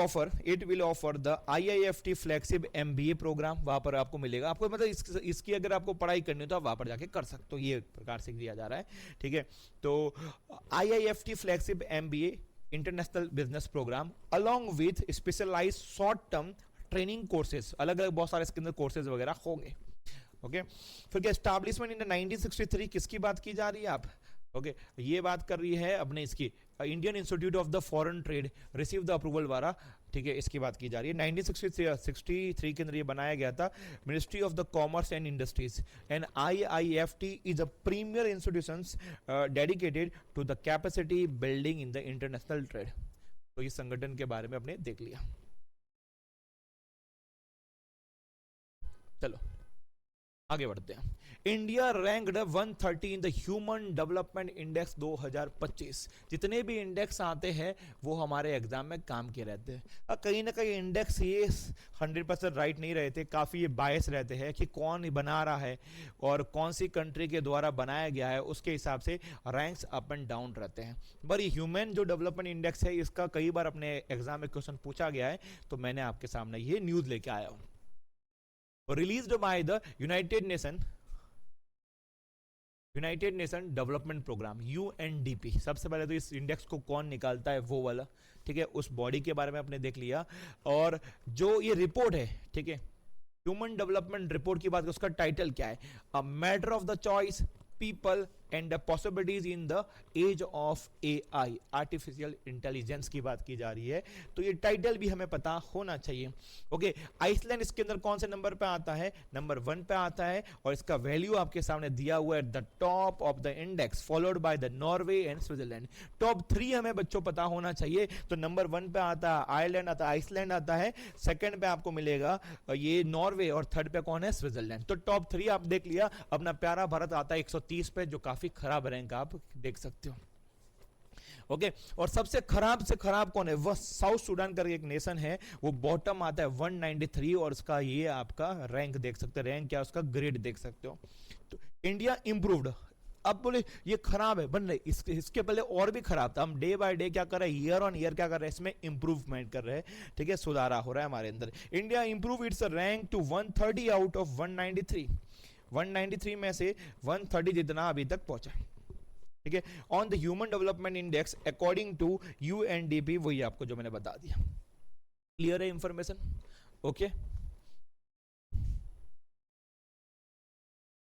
offer the IIFT flagship MBA programme, वहां पर आपको मिलेगा। आपको मतलब इसकी अगर आपको पढ़ाई करनी हो तो आप वहां पर जाके कर सकते हो, ये प्रकार से दिया जा रहा है, ठीक है। तो IIFT flagship MBA international business programme along with specialise short term training courses, अलग अलग बहुत सारे इसके अंदर कोर्सेज वगैरह होंगे। ओके, फिर क्या एस्टैब्लिशमेंट इन 1963 किसकी बात की जा रही है आप, ओके, ये बात कर रही है अपने इसकी Indian institute of the foreign trade receive the approval द्वारा, ठीक है, इसकी बात की जा रही है। 1963 के अंदर ये बनाया गया था। Ministry of the commerce and industries and IIFT is a premier institutions dedicated to the capacity building in the international trade. तो इस संगठन के बारे में आपने देख लिया। चलो आगे बढ़ते हैं। India ranked 130 in the human development index 2025। जितने भी इंडेक्स आते हैं वो हमारे एग्जाम में काम के रहते हैं। कहीं ना कहीं इंडेक्स ये 100% राइट नहीं रहते, काफ़ी ये बायस रहते हैं कि कौन बना रहा है और कौन सी कंट्री के द्वारा बनाया गया है, उसके हिसाब से रैंक्स अप एंड डाउन रहते हैं। पर ये ह्यूमन जो डेवलपमेंट इंडेक्स है, इसका कई बार अपने एग्जाम में क्वेश्चन पूछा गया है, तो मैंने आपके सामने ये न्यूज़ लेके आया हूँ। Released by the United Nation development programme UNDP। सबसे पहले तो इस इंडेक्स को कौन निकालता है, वो वाला, ठीक है, उस बॉडी के बारे में आपने देख लिया। और जो ये रिपोर्ट है, ठीक है, ह्यूमन डेवलपमेंट रिपोर्ट की बात, उसका टाइटल क्या है, a matter of the choice people and the possibilities in the age of AI, artificial intelligence की बात की जा रही है। तो ये टाइटल भी हमें पता होना चाहिए। ओके, आइसलैंड इसके अंदर कौन से नंबर पे आता है, नंबर 1 पे आता है, और इसका वैल्यू आपके सामने दिया हुआ है, the top of the index followed by the Norway and Switzerland. Top 3 हमें बच्चों पता होना चाहिए। तो नंबर 1 पे आता है आयरलैंड, आता है आइसलैंड आता है, सेकंड पे आपको मिलेगा ये नॉर्वे, और थर्ड पे कौन है, स्विट्जरलैंड। तो टॉप 3 आप देख लिया। अपना प्यारा भारत आता है 130 पे, जो काफी खराब रैंक आप देख सकते हो। ओके, और सबसे खराब से खराब कौन है, वह साउथ सूडान करके एक नेशन है, वो बॉटम आता है 193, और उसका ये आपका रैंक देख सकते हो, रैंक क्या उसका ग्रेड देख सकते हो। तो इंडिया इंप्रूव्ड, अब बोले ये खराब है बन रही, इसके पहले और भी खराब था। हम डे बाय डे क्या कर रहे हैं, ईयर ऑन ईयर क्या कर रहे हैं, इसमें इंप्रूवमेंट कर रहे हैं, ठीक है, सुधारा हो रहा है हमारे अंदर। India improve it's rank to 130 out of 193। 193 में से 130 जितना अभी तक पहुंचा, ठीक है, on the human development index according to UNDP। वही आपको जो मैंने बता दिया, क्लियर है इंफॉर्मेशन, ओके।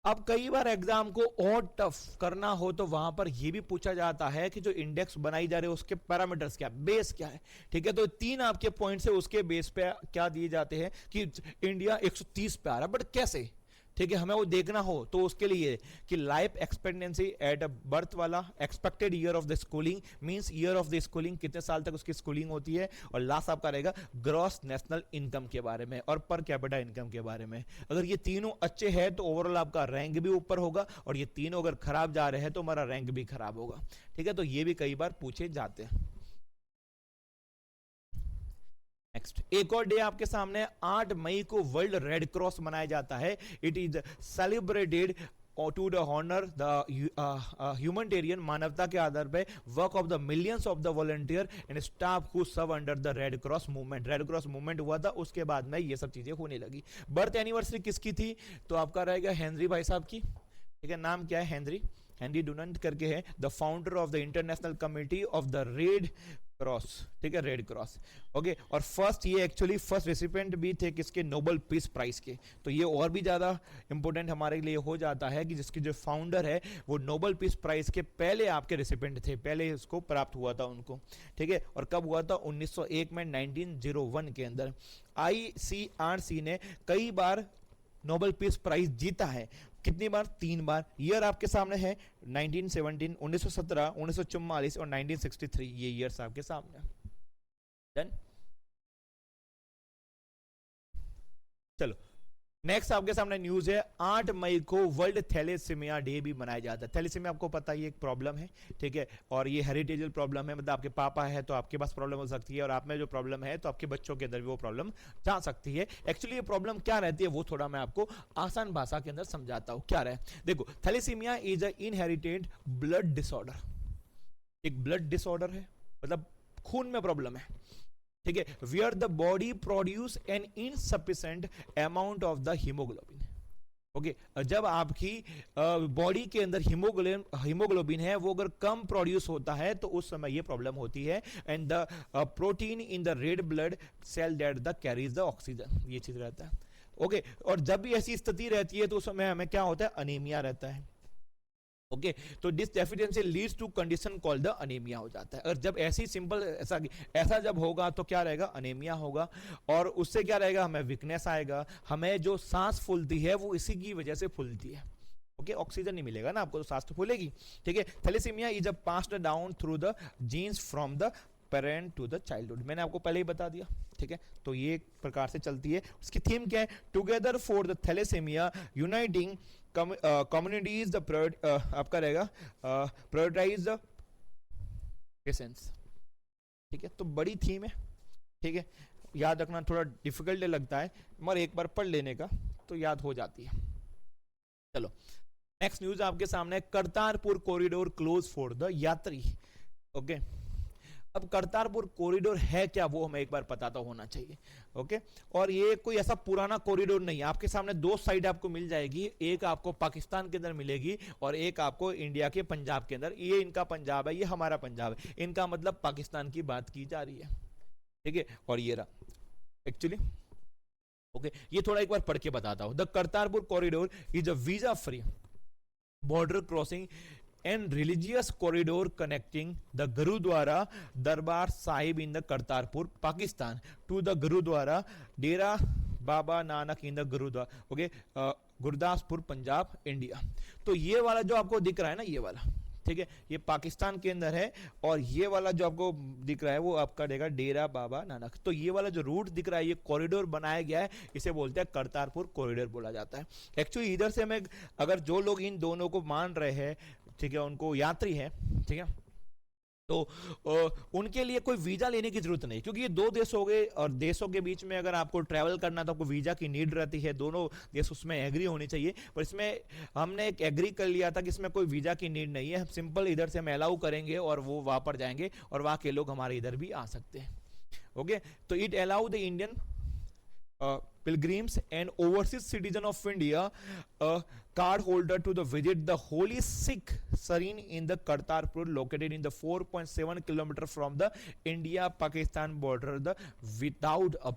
अब कई बार एग्जाम को और टफ करना हो तो वहां पर यह भी पूछा जाता है कि जो इंडेक्स बनाई जा रही है उसके पैरामीटर्स क्या, बेस क्या है, ठीक है। तो 3 आपके पॉइंट्स है, उसके बेस पे क्या दिए जाते हैं कि इंडिया 130 पे आ रहा है, बट कैसे, ठीक है, हमें वो देखना हो तो उसके लिए कि लाइफ एक्सपेक्टेंसी एट बर्थ वाला, expected year of the schooling means year of the schooling, कितने साल तक उसकी स्कूलिंग होती है, और लास्ट आपका रहेगा ग्रॉस नेशनल इनकम के बारे में और पर कैपिटा इनकम के बारे में। अगर ये तीनों अच्छे हैं तो ओवरऑल आपका रैंक भी ऊपर होगा, और ये तीनों अगर खराब जा रहे हैं तो हमारा रैंक भी खराब होगा। ठीक है, तो ये भी कई बार पूछे जाते हैं। नेक्स्ट, एक और डे आपके सामने 8 मई को वर्ल्ड रेड क्रॉस मनाया जाता है। It is celebrated to the honour the humanitarian, मानवता के आधार पे work of the millions of the volunteer and staff who serve under the red cross movement. Red cross movement हुआ था, उसके बाद में ये सब चीजें होने लगी। बर्थ एनिवर्सरी किसकी थी, तो आपका रहेगा हेनरी भाई साहब की। ठीक है, नाम क्या है, हेनरी डुनंट करके है, the founder of the international committee of the red cross. ठीक है, रेड क्रॉस। ओके, और फर्स्ट ये एक्चुअली फर्स्ट रेसिपिएंट भी थे किसके, नोबेल पीस प्राइज के। तो ये और भी ज्यादा इंपॉर्टेंट हमारे लिए हो जाता है कि जिसके जो फाउंडर है वो नोबेल पीस प्राइज के पहले आपके रेसिपिएंट थे, पहले इसको प्राप्त हुआ था उनको। ठीक है, और कब हुआ था, 1901 में, 1901 के अंदर। ICRC ने कई बार नोबेल पीस प्राइज जीता है। कितनी बार, 3 बार। ईयर आपके सामने है 1917, 1917, 1944 और 1963, ये ईयर्स आपके सामने। डन। चलो, नेक्स्ट आपके सामने न्यूज है, 8 मई को वर्ल्ड थैलेसीमिया डे भी मनाया जाता है। थैलेसीमिया आपको पता है ये एक प्रॉब्लम है, ठीक है, और ये हेरिटेजल प्रॉब्लम है, मतलब आपके पापा है तो आपके पास प्रॉब्लम हो सकती है, और आप में जो प्रॉब्लम है तो आपके बच्चों के अंदर भी वो प्रॉब्लम जा सकती है। एक्चुअली ये प्रॉब्लम क्या रहती है वो थोड़ा मैं आपको आसान भाषा के अंदर समझाता हूँ। क्या रहे, देखो, thalassaemia is a inherited blood disorder, एक ब्लड डिसऑर्डर है, मतलब खून में प्रॉब्लम है। ठीक है, where the body produce an insufficient amount of the haemoglobin. Okay, जब आपकी बॉडी के अंदर हीमोग्लोबिन है वो अगर कम प्रोड्यूस होता है तो उस समय ये प्रॉब्लम होती है। And the protein in the red blood cell that the carries the oxygen, ये चीज रहता है। ओके, और जब भी ऐसी स्थिति रहती है तो उस समय हमें क्या होता है, अनीमिया रहता है। ओके, तो this deficiency leads to condition called the anaemia हो जाता है। अगर जब ऐसी सिंपल ऐसा जब होगा तो क्या रहेगा, अनीमिया होगा, और उससे क्या रहेगा, हमें वीकनेस आएगा, हमें जो सांस फूलती है वो इसी की वजह से फूलती है। ओके, ऑक्सीजन नहीं मिलेगा ना आपको तो सांस तो फूलेगी। ठीक है, thalassemia is a passed down through the genes from the parent to the childhood, मैंने आपको पहले ही बता दिया। ठीक है, तो ये एक प्रकार से चलती है। उसकी थीम क्या है, together for the thalassemia uniting communities the आपका रहेगा प्रायोरिटाइज द पेशेंट्स। ठीक है, तो बड़ी थीम है। ठीक है, याद रखना थोड़ा डिफिकल्ट लगता है, मगर एक बार पढ़ लेने का तो याद हो जाती है। चलो, नेक्स्ट न्यूज आपके सामने, Kartarpur corridor close for the यात्री। ओके, अब करतारपुर कॉरिडोर है क्या वो हमें एक बार पता तो होना चाहिए। ओके, और ये कोई ऐसा पुराना कॉरिडोर नहीं है। आपके सामने 2 साइड आपको मिल जाएगी, एक आपको पाकिस्तान के अंदर मिलेगी और एक आपको इंडिया के पंजाब के अंदर। ये इनका पंजाब है, ये हमारा पंजाब है, इनका मतलब पाकिस्तान की बात की जा रही है। ठीक है, और ये रहा एक्चुअली। ओके, ये थोड़ा एक बार पढ़ के बताता हूं। The Kartarpur corridor is a visa free border crossing and religious corridor connecting the Gurudwara Darbar Sahib in the Kartarpur, Pakistan to the Gurudwara Dera Baba Nanak in the Gurudwara, okay, Gurdaspur Punjab India. तो ये वाला जो आपको दिख रहा है ना, ये वाला, ठीक है, ये पाकिस्तान के अंदर है, और ये वाला जो आपको दिख रहा है वो आपका रहेगा डेरा बाबा नानक। तो ये वाला जो रूट दिख रहा है, ये कॉरिडोर बनाया गया है, इसे बोलते हैं करतारपुर कॉरिडोर बोला जाता है। एक्चुअली इधर से हमें, अगर जो लोग इन दोनों को मान रहे हैं, ठीक है, उनको यात्री है, ठीक है, तो उनके लिए कोई वीजा लेने की जरूरत नहीं, क्योंकि ये 2 देश हो गए, और देशों के बीच में अगर आपको ट्रैवल करना तो आपको वीजा की नीड रहती है, दोनों देश उसमें एग्री होनी चाहिए। पर इसमें हमने एक एग्री कर लिया था कि इसमें कोई वीजा की नीड नहीं है, हम सिंपल इधर से हम अलाउ करेंगे और वो वहां पर जाएंगे, और वहां के लोग हमारे इधर भी आ सकते हैं। ओके, तो it allow the Indian pilgrims and overseas citizen of India card holder to the visit the holy Sikh shrine in the Kartarpur located in the 4.7 kilometer from the India Pakistan border the without a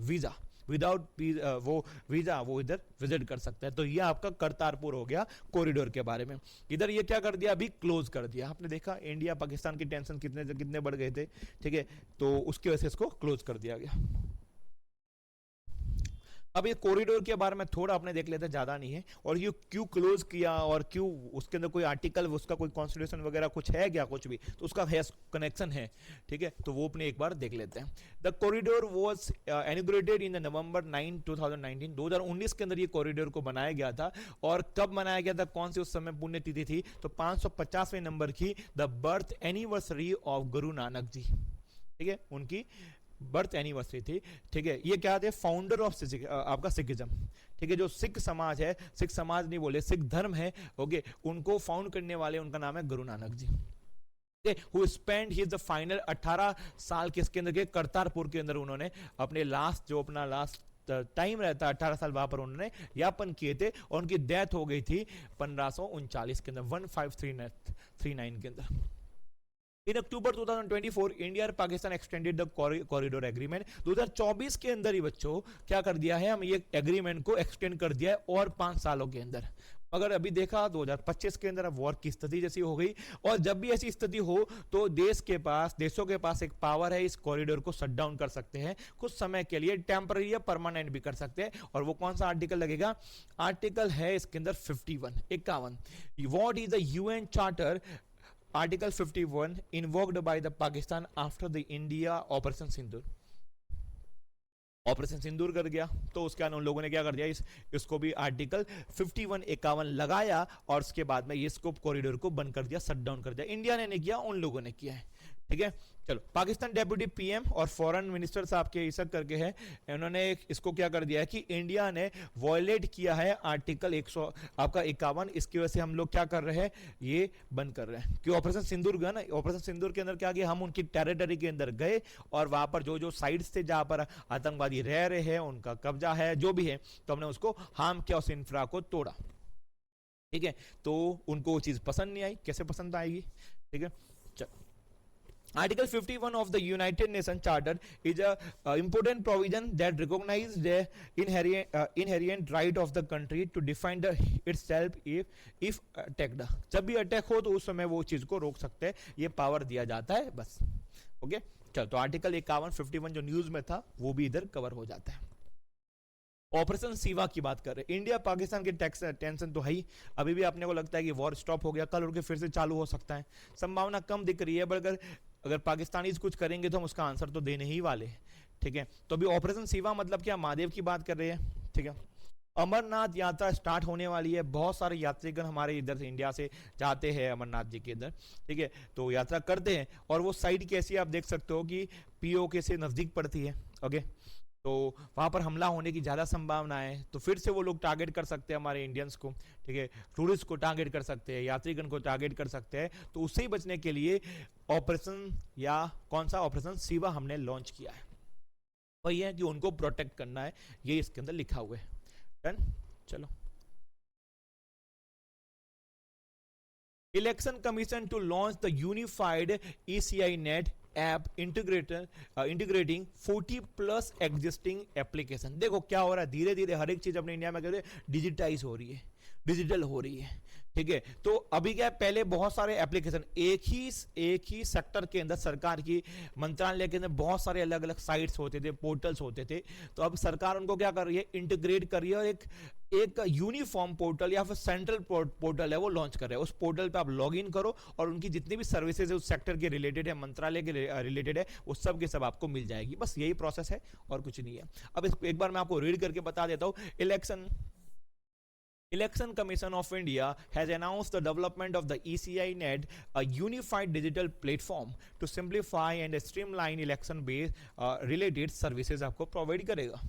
visa without वो visa वो इधर visit कर सकता है। तो ये आपका करतारपुर हो गया कॉरिडोर के बारे में। इधर ये क्या कर दिया, अभी क्लोज कर दिया। आपने देखा इंडिया पाकिस्तान की टेंशन कितने कितने बढ़ गए थे, ठीक है, तो उसकी वजह से इसको क्लोज कर दिया गया। अब ये कॉरिडोर के बारे में थोड़ा अपने देख लेते हैं, ज्यादा नहीं है। और ये क्यों क्लोज किया और क्यों, उसके अंदर कोई आर्टिकल, उसका कोई कॉन्स्टिट्यूशन वगैरह कुछ है क्या, कुछ भी तो उसका है कनेक्शन है, ठीक है। तो वो अपने एक बार देख लेते हैं। द कॉरिडोर वाज इनॉग्रेटेड इन नवंबर 9 2019, 2019 के अंदर ये कॉरिडोर को बनाया गया था। और कब बनाया गया था, कौन सी उस समय पुण्यतिथि थी, तो 550वें नंबर की द बर्थ एनिवर्सरी ऑफ गुरु नानक जी, ठीक है, उनकी बर्थ एनिवर्सरी थी, ठीक है। ये क्या थे, फाउंडर ऑफ आपका सिखिज्म, ठीक है। जो सिख समाज है, सिख समाज नहीं बोले, सिख धर्म है, ओके, उनको फाउंड करने वाले उनका नाम है Guru Nanak ji, who spend his the final 18 साल किसके अंदर के, करतारपुर के अंदर उन्होंने अपने लास्ट, जो अपना लास्ट टाइम रहता है 18 साल वहां पर उन्होंने यापन किए थे। और उनकी डेथ हो गई थी 1539 के अंदर, 1539 के अंदर। In October 2024, India और Pakistan extended the corridor agreement. 2024 के अंदर ही बच्चों क्या कर दिया है, हम ये एग्रीमेंट को एक्सटेंड कर दिया है और 5 सालों के अंदर। अगर अभी देखा 2025 के अंदर अब वॉर की स्थिति जैसी हो गई, और जब भी ऐसी स्थिति हो तो देशों के पास एक पावर है, इस कॉरिडोर को शट डाउन कर सकते हैं कुछ समय के लिए, टेम्पररी या परमानेंट भी कर सकते हैं। और वो कौन सा आर्टिकल लगेगा, आर्टिकल है इसके अंदर 51। What is the UN charter, Article 51 invoked by the Pakistan after the India Operation Sindoor। Operation Sindoor कर गया तो उसके बाद उन लोगों ने क्या कर दिया, इसको भी आर्टिकल 51 लगाया और उसके बाद में ये स्कोप कॉरिडोर को बंद कर दिया, शट डाउन कर दिया। इंडिया ने नहीं किया, उन लोगों ने किया है, ठीक है। चलो, पाकिस्तान डेप्यूटी पीएम और फॉरेन मिनिस्टर साहब के इस करके है, इन्होंने इसको क्या कर दिया है कि इंडिया ने वॉयलेट किया है आर्टिकल 51, इसकी वजह से हम लोग क्या कर रहे हैं, ये बंद कर रहे हैं। कि ऑपरेशन सिंदूर गया ना, ऑपरेशन सिंदूर के अंदर क्या किया, हम उनकी टेरिटरी के अंदर गए और वहां पर जो जो साइट्स थे जहां पर आतंकवादी रह रहे हैं, उनका कब्जा है, जो भी है, तो हमने उसको हार्म किया, उस इंफ्रा को तोड़ा, ठीक है। तो उनको वो चीज पसंद नहीं आई, कैसे पसंद आएगी, ठीक है। Article 51 of the United Nations Charter is a important provision that recognizes the inherent right of the country to defend itself if attacked। जब भी अटैक हो तो उस समय वो चीज को रोक सकते हैं, ये पावर दिया जाता है, बस, ओके। चल, तो आर्टिकल 51 जो न्यूज में था वो भी इधर कवर हो जाता है। ऑपरेशन सीवा की बात कर रहे हैं, इंडिया पाकिस्तान के टेंशन तो है ही, अभी भी अपने को लगता है कि वॉर स्टॉप हो गया, कल उड़ के फिर से चालू हो सकता है, संभावना कम दिख रही है, पर अगर पाकिस्तानी कुछ करेंगे तो हम उसका आंसर तो देने ही वाले हैं, ठीक है। तो अभी ऑपरेशन सीवा मतलब क्या, महादेव की बात कर रहे हैं, ठीक है। अमरनाथ यात्रा स्टार्ट होने वाली है, बहुत सारे यात्रीगण हमारे इधर से इंडिया से जाते हैं अमरनाथ जी के अंदर, ठीक है, तो यात्रा करते हैं। और वो साइड कैसी आप देख सकते हो कि पीओके से नजदीक पड़ती है, ओके, तो वहां पर हमला होने की ज्यादा संभावना है। तो फिर से वो लोग टारगेट कर सकते हैं हमारे इंडियंस को, ठीक है, टूरिस्ट को टारगेट कर सकते हैं, यात्रीगण को टारगेट कर सकते हैं। तो उससे ही बचने के लिए ऑपरेशन, या कौन सा ऑपरेशन सीवा हमने लॉन्च किया है, और ये है कि उनको प्रोटेक्ट करना है, ये इसके अंदर लिखा हुआ है। डन, चलो। Election commission to launch the unified ECI net app integrating 40+ existing application. देखो क्या हो रहा है, धीरे धीरे हर एक चीज अपने इंडिया में कहते हैं डिजिटाइज हो रही है, डिजिटल हो रही है, ठीक है। तो अभी क्या है, पहले बहुत सारे एप्लीकेशन एक ही सेक्टर के अंदर, सरकार की मंत्रालय के अंदर बहुत सारे अलग अलग साइट्स होते थे, पोर्टल्स होते थे। तो अब सरकार उनको क्या कर रही है, इंटीग्रेट कर रही है, और एक यूनिफॉर्म पोर्टल या फिर सेंट्रल पोर्टल है वो लॉन्च कर रहे हैं। उस पोर्टल पे आप लॉग इन करो और उनकी जितनी भी सर्विसेज है उस सेक्टर के रिलेटेड है, मंत्रालय के रिलेटेड है, वो सब के सब आपको मिल जाएगी। बस यही प्रोसेस है और कुछ नहीं है। अब एक बार मैं आपको रीड करके बता देता हूँ। Election Commission of India has announced the development of the ECI Net, a unified digital platform to simplify and streamline election-based related services आपको provide करेगा।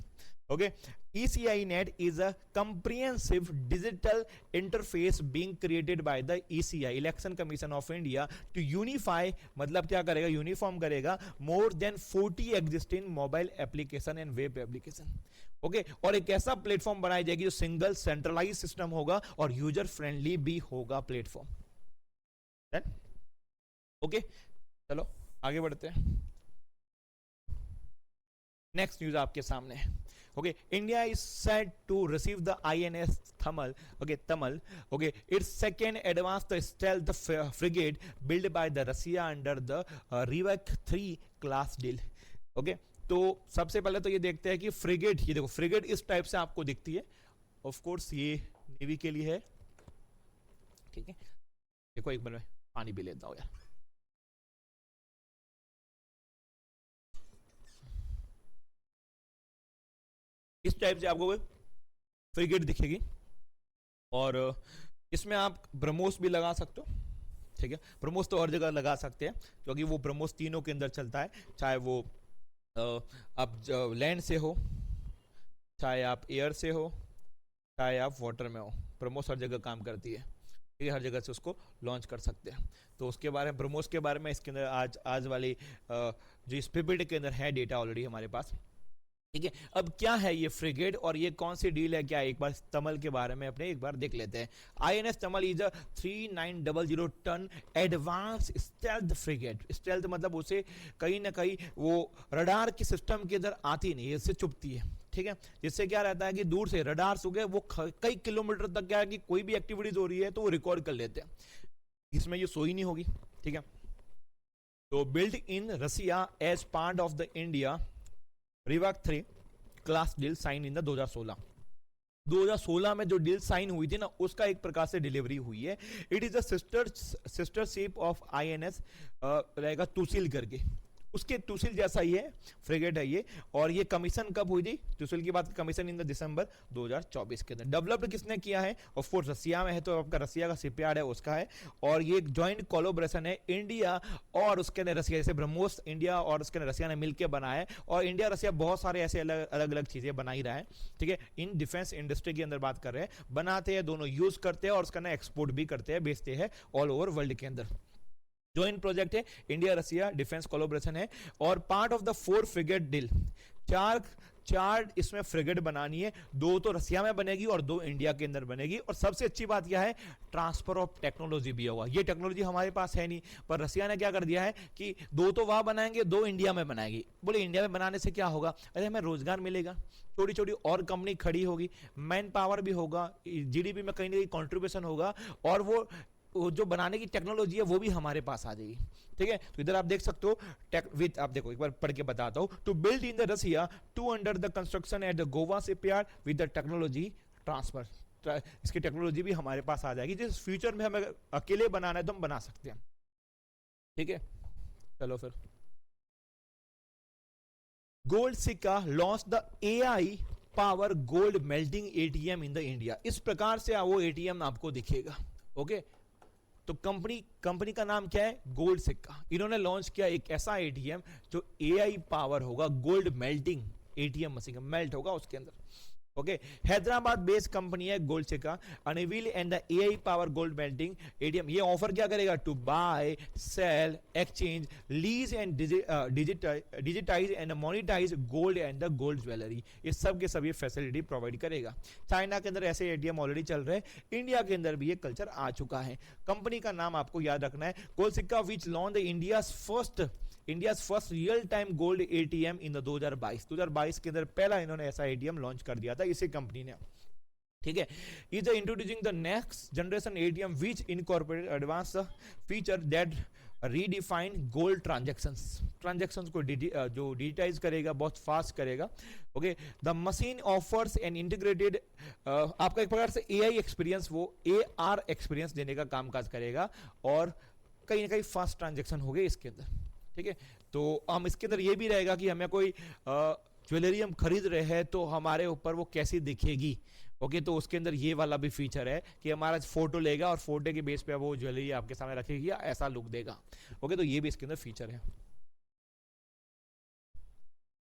Okay, ECI Net is a comprehensive digital interface being created by the ECI, Election Commission of India, to unify, मतलब क्या करेगा, uniform करेगा more than 40 existing mobile application and web application। Okay, और एक ऐसा platform बनाई जाएगी जो सिंगल सेंट्रलाइज सिस्टम होगा और यूजर फ्रेंडली भी होगा प्लेटफॉर्म। ओके, चलो आगे बढ़ते हैं। नेक्स्ट न्यूज आपके सामने है। Okay, India is set to receive the INS Thamel, okay, Tamal, okay, its second advanced stealth frigate built by the Russia under the Rivak 3 class deal, okay। तो सबसे पहले तो ये देखते हैं कि फ्रिगेट, ये देखो फ्रिगेट इस टाइप से आपको दिखती है, ऑफ कोर्स ये नेवी के लिए है, ठीक है। देखो एक बार मैं पानी भी लेता हूँ यार। इस टाइप से आपको फ्रिगेट दिखेगी, और इसमें आप ब्रह्मोस भी लगा सकते हो, ठीक है। ब्रह्मोस तो हर जगह लगा सकते हैं, क्योंकि वो ब्रह्मोस तीनों के अंदर चलता है, चाहे वो आप लैंड से हो, चाहे आप एयर से हो, चाहे आप वाटर में हो, ब्रह्मोस हर जगह काम करती है, ठीक है। हर जगह से उसको लॉन्च कर सकते हैं। तो उसके बारे में, ब्रह्मोस के बारे में इसके अंदर आज वाली जो इस पीपीटी के अंदर है डेटा ऑलरेडी हमारे पास, ठीक है। अब क्या है ये फ्रिगेट और ये कौन सी डील है, क्या है, एक बार तमल के बारे में अपने एक बार देख लेते हैं। INS Tamal is a 3900 ton advance stealth frigate. Stealth मतलब उसे कहीं ना कहीं वो रडार के सिस्टम के अंदर आती नहीं है, इससे चुपती है, ठीक है। जिससे क्या रहता है कि दूर से रडार हो गए वो कई किलोमीटर तक क्या है कि कोई भी एक्टिविटीज हो रही है तो वो रिकॉर्ड कर लेते हैं, इसमें ये सोई नहीं होगी, ठीक है। तो build in Russia as part of the India रिवाक 3 class deal sign in the 2016 में जो डील साइन हुई थी ना, उसका एक प्रकार से डिलीवरी हुई है। It is a sister ship of INS रहेगा तुसिल करके, उसके तुसिल जैसा ही है, फ्रिगेट है ये। और ये कमीशन कब हुई थी, तुसिल की बात, कमीशन इन द दिसंबर 2024 के अंदर। डेवलप्ड किसने किया है, ऑफ कोर्स रसिया में है, तो आपका रसिया का शिपयार्ड है उसका है। और ये एक ज्वाइंट कोलैबोरेशन है इंडिया और उसके ने रसिया, जैसे ब्रह्मोस इंडिया और उसके ने रसिया ने मिलकर बनाया है। और इंडिया रसिया बहुत सारे ऐसे अलग अलग चीजें बना ही रहा है, ठीक है। इन डिफेंस इंडस्ट्री के अंदर बात कर रहे हैं, बनाते हैं दोनों, यूज करते हैं और उसका ना एक्सपोर्ट भी करते हैं, बेचते हैं ऑल ओवर वर्ल्ड के अंदर। ज्वाइंट प्रोजेक्ट है, इंडिया रसिया डिफेंस कोलैबोरेशन है। और part of the 4 frigate deal, चार इसमें फ्रिगेट बनानी है, 2 तो रसिया में बनेगी और 2 इंडिया के अंदर बनेगी। और सबसे अच्छी बात क्या है, ट्रांसफर ऑफ टेक्नोलॉजी भी होगा। ये टेक्नोलॉजी हमारे पास है नहीं, पर रसिया ने क्या कर दिया है कि 2 तो वहां बनाएंगे, 2 इंडिया में बनाएगी। बोले इंडिया में बनाने से क्या होगा, अरे हमें रोजगार मिलेगा, छोटी छोटी और कंपनी खड़ी होगी, मैन पावर भी होगा, जीडीपी में कहीं ना कहीं कॉन्ट्रीब्यूशन होगा, और वो जो बनाने की टेक्नोलॉजी है वो भी हमारे पास आ जाएगी, ठीक है। तो इधर आप देख सकते हो विद, आप देखो एक बार पढ़ के बताता हूं। To build in the Russia 2 under the construction at the Goa shipyard with the technology transfer. इसकी टेक्नोलॉजी भी हमारे पास आ जाएगी, जिस फ्यूचर में हमें अकेले बनाना है तो हम बना सकते हैं, ठीक है। चलो फिर, गोल्ड सिक्का launch the AI power gold melting ATM in the India. इस प्रकार से वो एटीएम आपको दिखेगा, ओके। तो कंपनी का नाम क्या है, गोल्ड सिक्का। इन्होंने लॉन्च किया एक ऐसा एटीएम जो एआई पावर होगा, gold melting ATM machine melt होगा उसके अंदर, ओके। हैदराबाद बेस्ड कंपनी है gold Sikka, unveil and the AI power gold melting ATM. ये ऑफर क्या करेगा, to buy, sell, exchange, lease and digitise and monetise gold and the gold jewellery. ये सब के सब ये फैसिलिटी प्रोवाइड करेगा। चाइना के अंदर ऐसे एटीएम ऑलरेडी चल रहे हैं, इंडिया के अंदर भी ये कल्चर आ चुका है। कंपनी का नाम आपको याद रखना है, गोल्ड सिक्का विच launch the India's first real time gold ATM in the 2022 के अंदर पहला इन्होंने ऐसा एटीएम लॉन्च कर दिया था इसी कंपनी ने, ठीक है। Is introducing the next generation ATM which incorporate advance feature that redefine gold transactions को जो डिजिटाइज करेगा, बहुत फास्ट करेगा, okay. The machine offers an integrated, आपका एक प्रकार से एआई एक्सपीरियंस, वो एआर एक्सपीरियंस देने का कामकाज करेगा, और कहीं ना कहीं फास्ट ट्रांजैक्शन हो गए इसके अंदर, ठीक है। तो हम इसके अंदर ये भी रहेगा कि हमें कोई ज्वेलरी हम खरीद रहे हैं तो हमारे ऊपर वो कैसी दिखेगी, ओके। तो उसके अंदर ये वाला भी फीचर है कि हमारा फोटो लेगा और फोटो के बेस पे वो ज्वेलरी आपके सामने रखेगी, ऐसा लुक देगा, ओके। तो ये भी इसके अंदर फीचर है।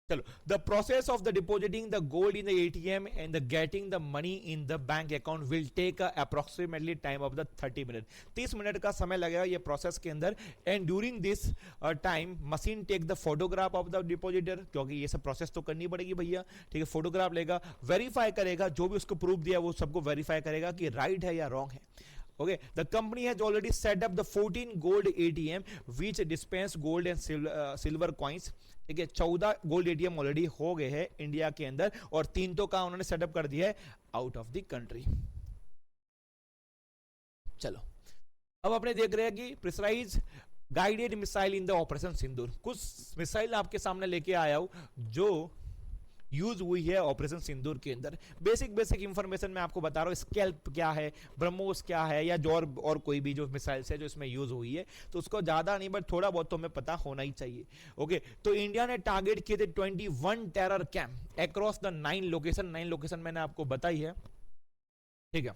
चलो, the process of the depositing the gold in the ATM and the getting the money in the bank account will take approximately time of the 30 minute. 30 minute का समय लगेगा ये प्रोसेस के अंदर। And during this time machine take the photograph of the depositor, क्योंकि ये सब process तो करनी पड़ेगी भैया, ठीक है। फोटोग्राफ लेगा, वेरीफाई करेगा, जो भी उसको प्रूफ दिया वो सबको वेरीफाई करेगा कि राइट है या रॉन्ग है, okay. The company has already set up the 14 gold ATM which dispense gold and silver coins, ठीक है। 14 गोल्ड एटीएम ऑलरेडी हो गए हैं इंडिया के अंदर, और 3 तो का उन्होंने सेटअप कर दिया है आउट ऑफ द कंट्री। चलो, अब अपने देख रहे हैं कि precise guided missile in the operation Sindoor, कुछ मिसाइल आपके सामने लेके आया हूं जो यूज हुई है ऑपरेशन सिंदूर के अंदर। बेसिक इंफॉर्मेशन मैं आपको बता रहा हूँ, स्कैल्प क्या है, ब्रह्मोस क्या है, या जो और कोई भी जो मिसाइल्स है जो इसमें यूज हुई है, तो उसको ज्यादा नहीं बट थोड़ा बहुत तो हमें पता होना ही चाहिए। ओके, तो इंडिया ने टारगेट किए थे 21 terror camp across the 9 location मैंने आपको बताई है, ठीक है,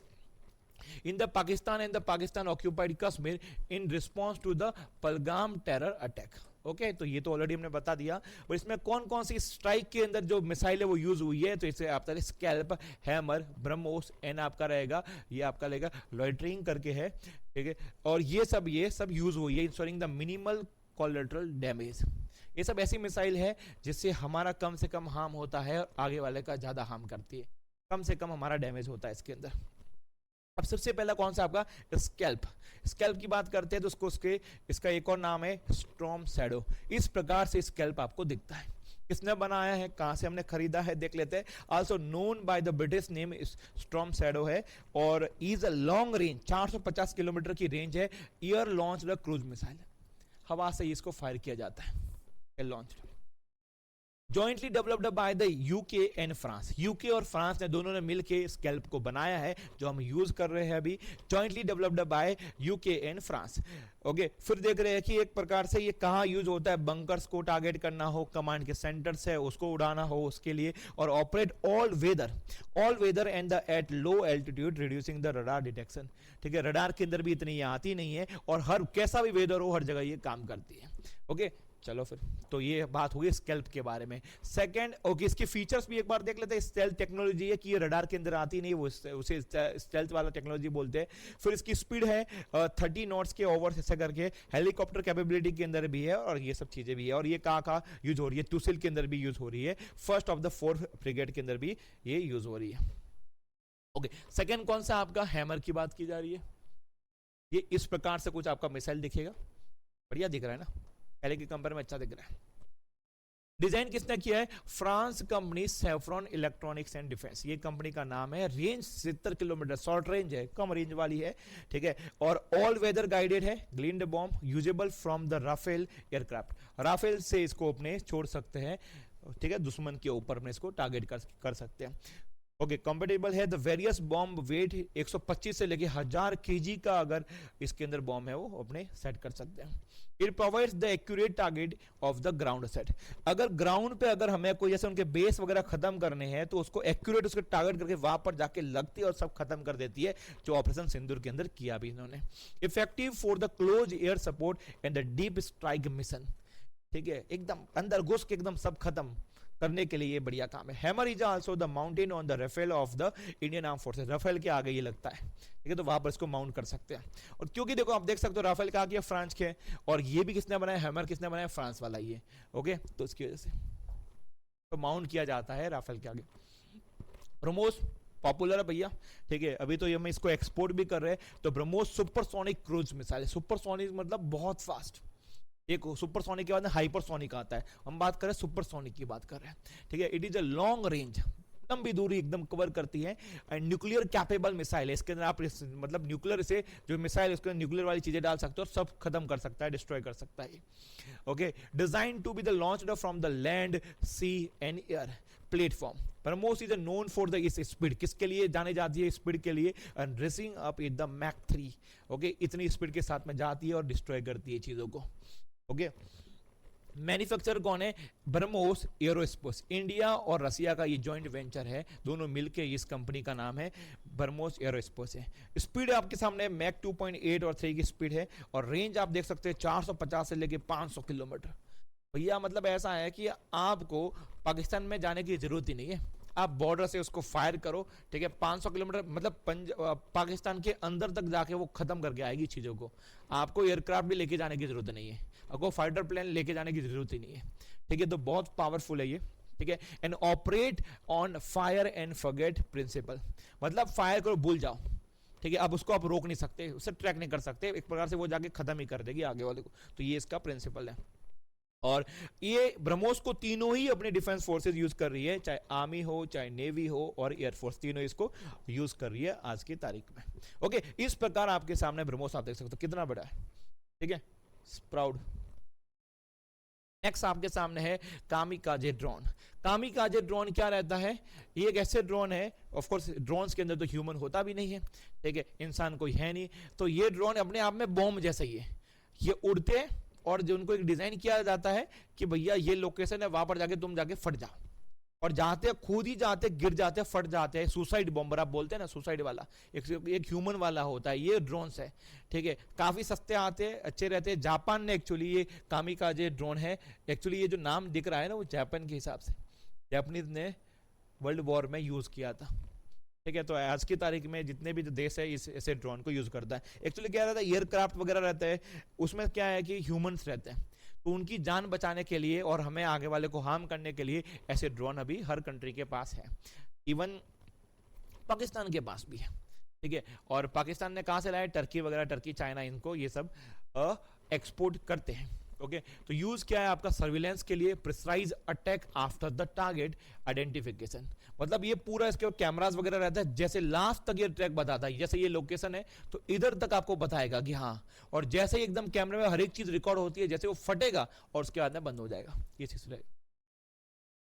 in the Pakistan and the Pakistan occupied Kashmir in response to the Palgam terror attack। Okay तो ये तो ऑलरेडी हमने बता दिया, और इसमें कौन कौन सी स्ट्राइक के अंदर जो मिसाइल है वो यूज हुई है, तो इसे आपका स्कैल्प, हैमर, ब्रह्मोस, एन आपका रहेगा, ये आपका रहेगा लॉइटरिंग करके है, ठीक है, और ये सब यूज हुई है ensuring the minimal collateral damage. ये सब ऐसी मिसाइल है जिससे हमारा कम से कम हार्म होता है और आगे वाले का ज्यादा हार्म करती है, कम से कम हमारा डैमेज होता है इसके अंदर। अब सबसे पहला कौन सा आपका स्कैल्प की बात करते हैं तो इसका एक और नाम है स्टॉर्म शैडो। इस प्रकार से स्कैल्प आपको दिखता है। किसने बनाया है, कहां से हमने खरीदा है, देख लेते हैं। Also known by the British name storm shadow है, और is a long range, 450 kilometre की रेंज है, एयर लॉन्च्ड क्रूज मिसाइल, हवा से इसको फायर किया जाता है, air launched, jointly developed by the UK and France. UK और फ्रांस ने दोनों ने मिलकर स्कैल्प को बनाया है जो हम यूज कर रहे हैं अभी, jointly developed by UK and France. Okay, फिर देख रहे हैं कि एक प्रकार से ये कहाँ यूज होता है, बंकर्स को टारगेट करना हो, कमांड के सेंटर्स है उसको उड़ाना हो उसके लिए, और operate all weather and the at low altitude reducing the radar detection. ठीक है, रडार के अंदर भी इतनी आती नहीं है, और हर कैसा भी वेदर हो हर जगह ये काम करती है। ओके, चलो फिर, तो ये बात हुई स्कैल्प के बारे में। सेकंड, ओके, इसके फीचर्स भी एक बार देख लेते हैं। स्टेल्थ टेक्नोलॉजी है कि ये रडार के अंदर आती नहीं, वो उसे स्टेल्थ वाला टेक्नोलॉजी बोलते हैं। फिर इसकी स्पीड है 30 नॉट्स के ओवर ऐसे करके, हेलीकॉप्टर कैपेबिलिटी के अंदर भी है, और ये सब चीजें भी है। और ये कहाँ यूज हो रही है, तुसिल के अंदर भी यूज हो रही है, first of the 4th brigade के अंदर भी ये यूज हो रही है। ओके, सेकेंड कौन सा आपका, हैमर की बात की जा रही है। ये इस प्रकार से कुछ आपका मिसाइल दिखेगा, बढ़िया दिख रहा है ना, पहले के कंपेयर में अच्छा दिख रहा है। डिजाइन किसने किया है, France company saffron electronics and defence, ये कंपनी का नाम है। रेंज 70 किलोमीटर, शॉर्ट रेंज है, कम रेंज वाली है, ठीक है, और ऑल वेदर गाइडेड है, glide bomb, usable from the Rafale aircraft. Rafale से इसको अपने छोड़ सकते हैं, ठीक है, दुश्मन के ऊपर अपने इसको टारगेट कर सकते हैं। ओके, कंपेटेबल है द वेरियस बॉम्ब वेट 125 से लेके 1000 केजी का अगर इसके अंदर बॉम्ब है वो अपने सेट कर सकते हैं। It provides the accurate target of the ground set. अगर ग्राउंड पे अगर हमें कोई जैसे उनके बेस वगैरह खत्म करने हैं तो उसको एक्यूरेट उसके टारगेट करके वहां पर जाके लगती है और सब खत्म कर देती है, जो ऑपरेशन सिंदूर के अंदर किया भी इन्होंने। Effective for the close air support and the deep strike mission, ठीक है, एकदम अंदर घुस के एकदम सब खत्म करने के लिए ये बढ़िया काम है। Hammer is also the mountain on the Rafale of the Indian arm forces. Rafale के आगे ये लगता है, ठीक है, तो वहां पर इसको माउंट कर सकते हैं। और क्योंकि देखो आप देख सकते हो राफेल का आगे फ्रांस के, और ये भी किसने बनाया, हैमर किसने बनाया, फ्रांस वाला ही है। ओके, तो इसकी वजह से तो माउंट किया जाता है राफेल के आगे। ब्रह्मोस पॉपुलर है भैया, ठीक है, अभी तो ये हम इसको एक्सपोर्ट भी कर रहे हैं। तो ब्रह्मोस सुपरसोनिक क्रूज मिसाइल है। सुपरसोनिक मतलब बहुत फास्ट, एक सुपरसोनिक के बाद हाइपरसोनिक आता है, हम बात कर रहे हैं सुपरसोनिक की बात कर रहे हैं, ठीक है। It is a long range, लंबी दूरी एकदम कवर करती है, एंड न्यूक्लियर कैपेबल मिसाइल है। इसके अंदर आप मतलब न्यूक्लियर से जो मिसाइल उसके अंदर न्यूक्लियर वाली चीजें डाल सकते हो और सब खत्म कर सकता है, डिस्ट्रॉय कर सकता है। Okay, design to be the launched from the land, sea and air platform. BrahMos is known for the its speed, किसके लिए जाने जाती है, स्पीड के लिए, and racing up in the Mach 3। Okay, इतनी स्पीड के साथ में जाती है और डिस्ट्रॉय करती है चीजों को। ओके, मैन्युफैक्चर कौन है, ब्रह्मोस एरोस्पेस। इंडिया और रसिया का ये जॉइंट वेंचर है, दोनों मिलके इस कंपनी का नाम है ब्रह्मोस एरोस्पेस है। स्पीड आपके सामने मैक 2.8 और 3 की स्पीड है, और रेंज आप देख सकते हैं 450 से लेके 500 किलोमीटर। भैया मतलब ऐसा है कि आपको पाकिस्तान में जाने की जरूरत ही नहीं है, आप बॉर्डर से उसको फायर करो, ठीक है, 500 किलोमीटर मतलब पाकिस्तान के अंदर तक जाके वो खत्म करके आएगी चीजों को। आपको एयरक्राफ्ट भी लेके जाने की जरूरत नहीं है, आपको फाइटर प्लेन लेके जाने की जरूरत ही नहीं है, ठीक है, तो बहुत पावरफुल है ये, ठीक है। And operate on fire and forget principle, मतलब फायर करो भूल जाओ, ठीक है, अब उसको आप रोक नहीं सकते, उससे ट्रैक नहीं कर सकते, एक प्रकार से वो जाके खत्म ही कर देगी आगे वाले को, तो ये इसका प्रिंसिपल है। और ये ब्रह्मोस को तीनों ही अपने डिफेंस फोर्सेस यूज कर रही है, चाहे आर्मी हो, चाहे नेवी हो और एयरफोर्स, तीनों इसको यूज कर रही है आज की तारीख में। ओके, इस प्रकार आपके सामने ब्रह्मोस आप देख सकते हो कितना बड़ा है, ठीक है, प्राउड। नेक्स्ट आपके सामने है कामिकाजे ड्रोन। कामिकाजे ड्रोन क्या रहता है? ये एक ऐसे ड्रोन है, ऑफ कोर्स ड्रोन्स के अंदर तो ह्यूमन होता भी नहीं है, ठीक है, इंसान कोई है नहीं, तो ये ड्रोन अपने आप में बॉम्ब जैसा ही है। ये उड़ते हैं और जो उनको एक डिजाइन किया जाता है कि भैया ये लोकेशन है, वहां पर जाके तुम जाके फट जाओ, और जाते खुद ही जाते गिर जाते फट जाते हैं। सुसाइड बॉम्बर आप बोलते हैं ना, सुसाइड वाला एक ह्यूमन वाला होता है, ये ड्रोन्स है, ठीक है। काफी सस्ते आते हैं, अच्छे रहते हैं। जापान ने एक्चुअली ये कामिकाजे ड्रोन है, एक्चुअली ये जो नाम दिख रहा है ना वो जापान के हिसाब से जापानीज ने वर्ल्ड वॉर में यूज किया था, ठीक है। तो आज की तारीख में जितने भी देश है इस ऐसे ड्रोन को यूज करता है। एक्चुअली क्या रहता है, एयरक्राफ्ट वगैरह रहता है, उसमें क्या है कि ह्यूमंस रहते हैं, तो उनकी जान बचाने के लिए और हमें आगे वाले को हार्म करने के लिए ऐसे ड्रोन अभी हर कंट्री के पास है, इवन पाकिस्तान के पास भी है, ठीक है। और पाकिस्तान ने कहां से लाया? टर्की वगैरह, टर्की चाइना इनको ये सब एक्सपोर्ट करते हैं, ओके। तो यूज क्या है आपका? सर्विलेंस के लिए, precise attack after the target identification. मतलब ये पूरा इसके कैमरास वगैरह रहता है, जैसे लास्ट तक ये ट्रैक बताता है, जैसे ये लोकेशन है तो इधर तक आपको बताएगा कि हाँ, और जैसे ही एकदम कैमरे में हर एक चीज रिकॉर्ड होती है, जैसे वो फटेगा और उसके बाद में बंद हो जाएगा, ये चीज।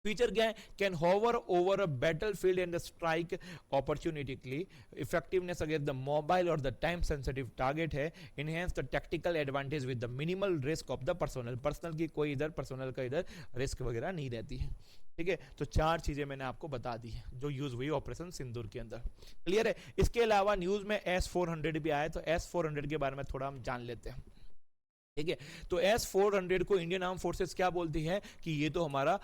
फीचर क्या है? Can hover over a battlefield and strike opportunistically effectiveness against the mobile और द टाइम सेंसिटिव टारगेट है। Enhance the tactical advantage with the minimal risk of the personal की कोई इधर पर्सनल का इधर रिस्क वगैरह नहीं रहती है, ठीक है। तो चार चीजें मैंने आपको बता दी है जो यूज हुई ऑपरेशन सिंदूर के अंदर, क्लियर है। इसके अलावा न्यूज में S-400 भी आया, तो S-400 के बारे में थोड़ा हम जान लेते हैं, ठीक है। तो S-400 को इंडियन आर्म फोर्सेस क्या बोलती है कि ये तो हमारा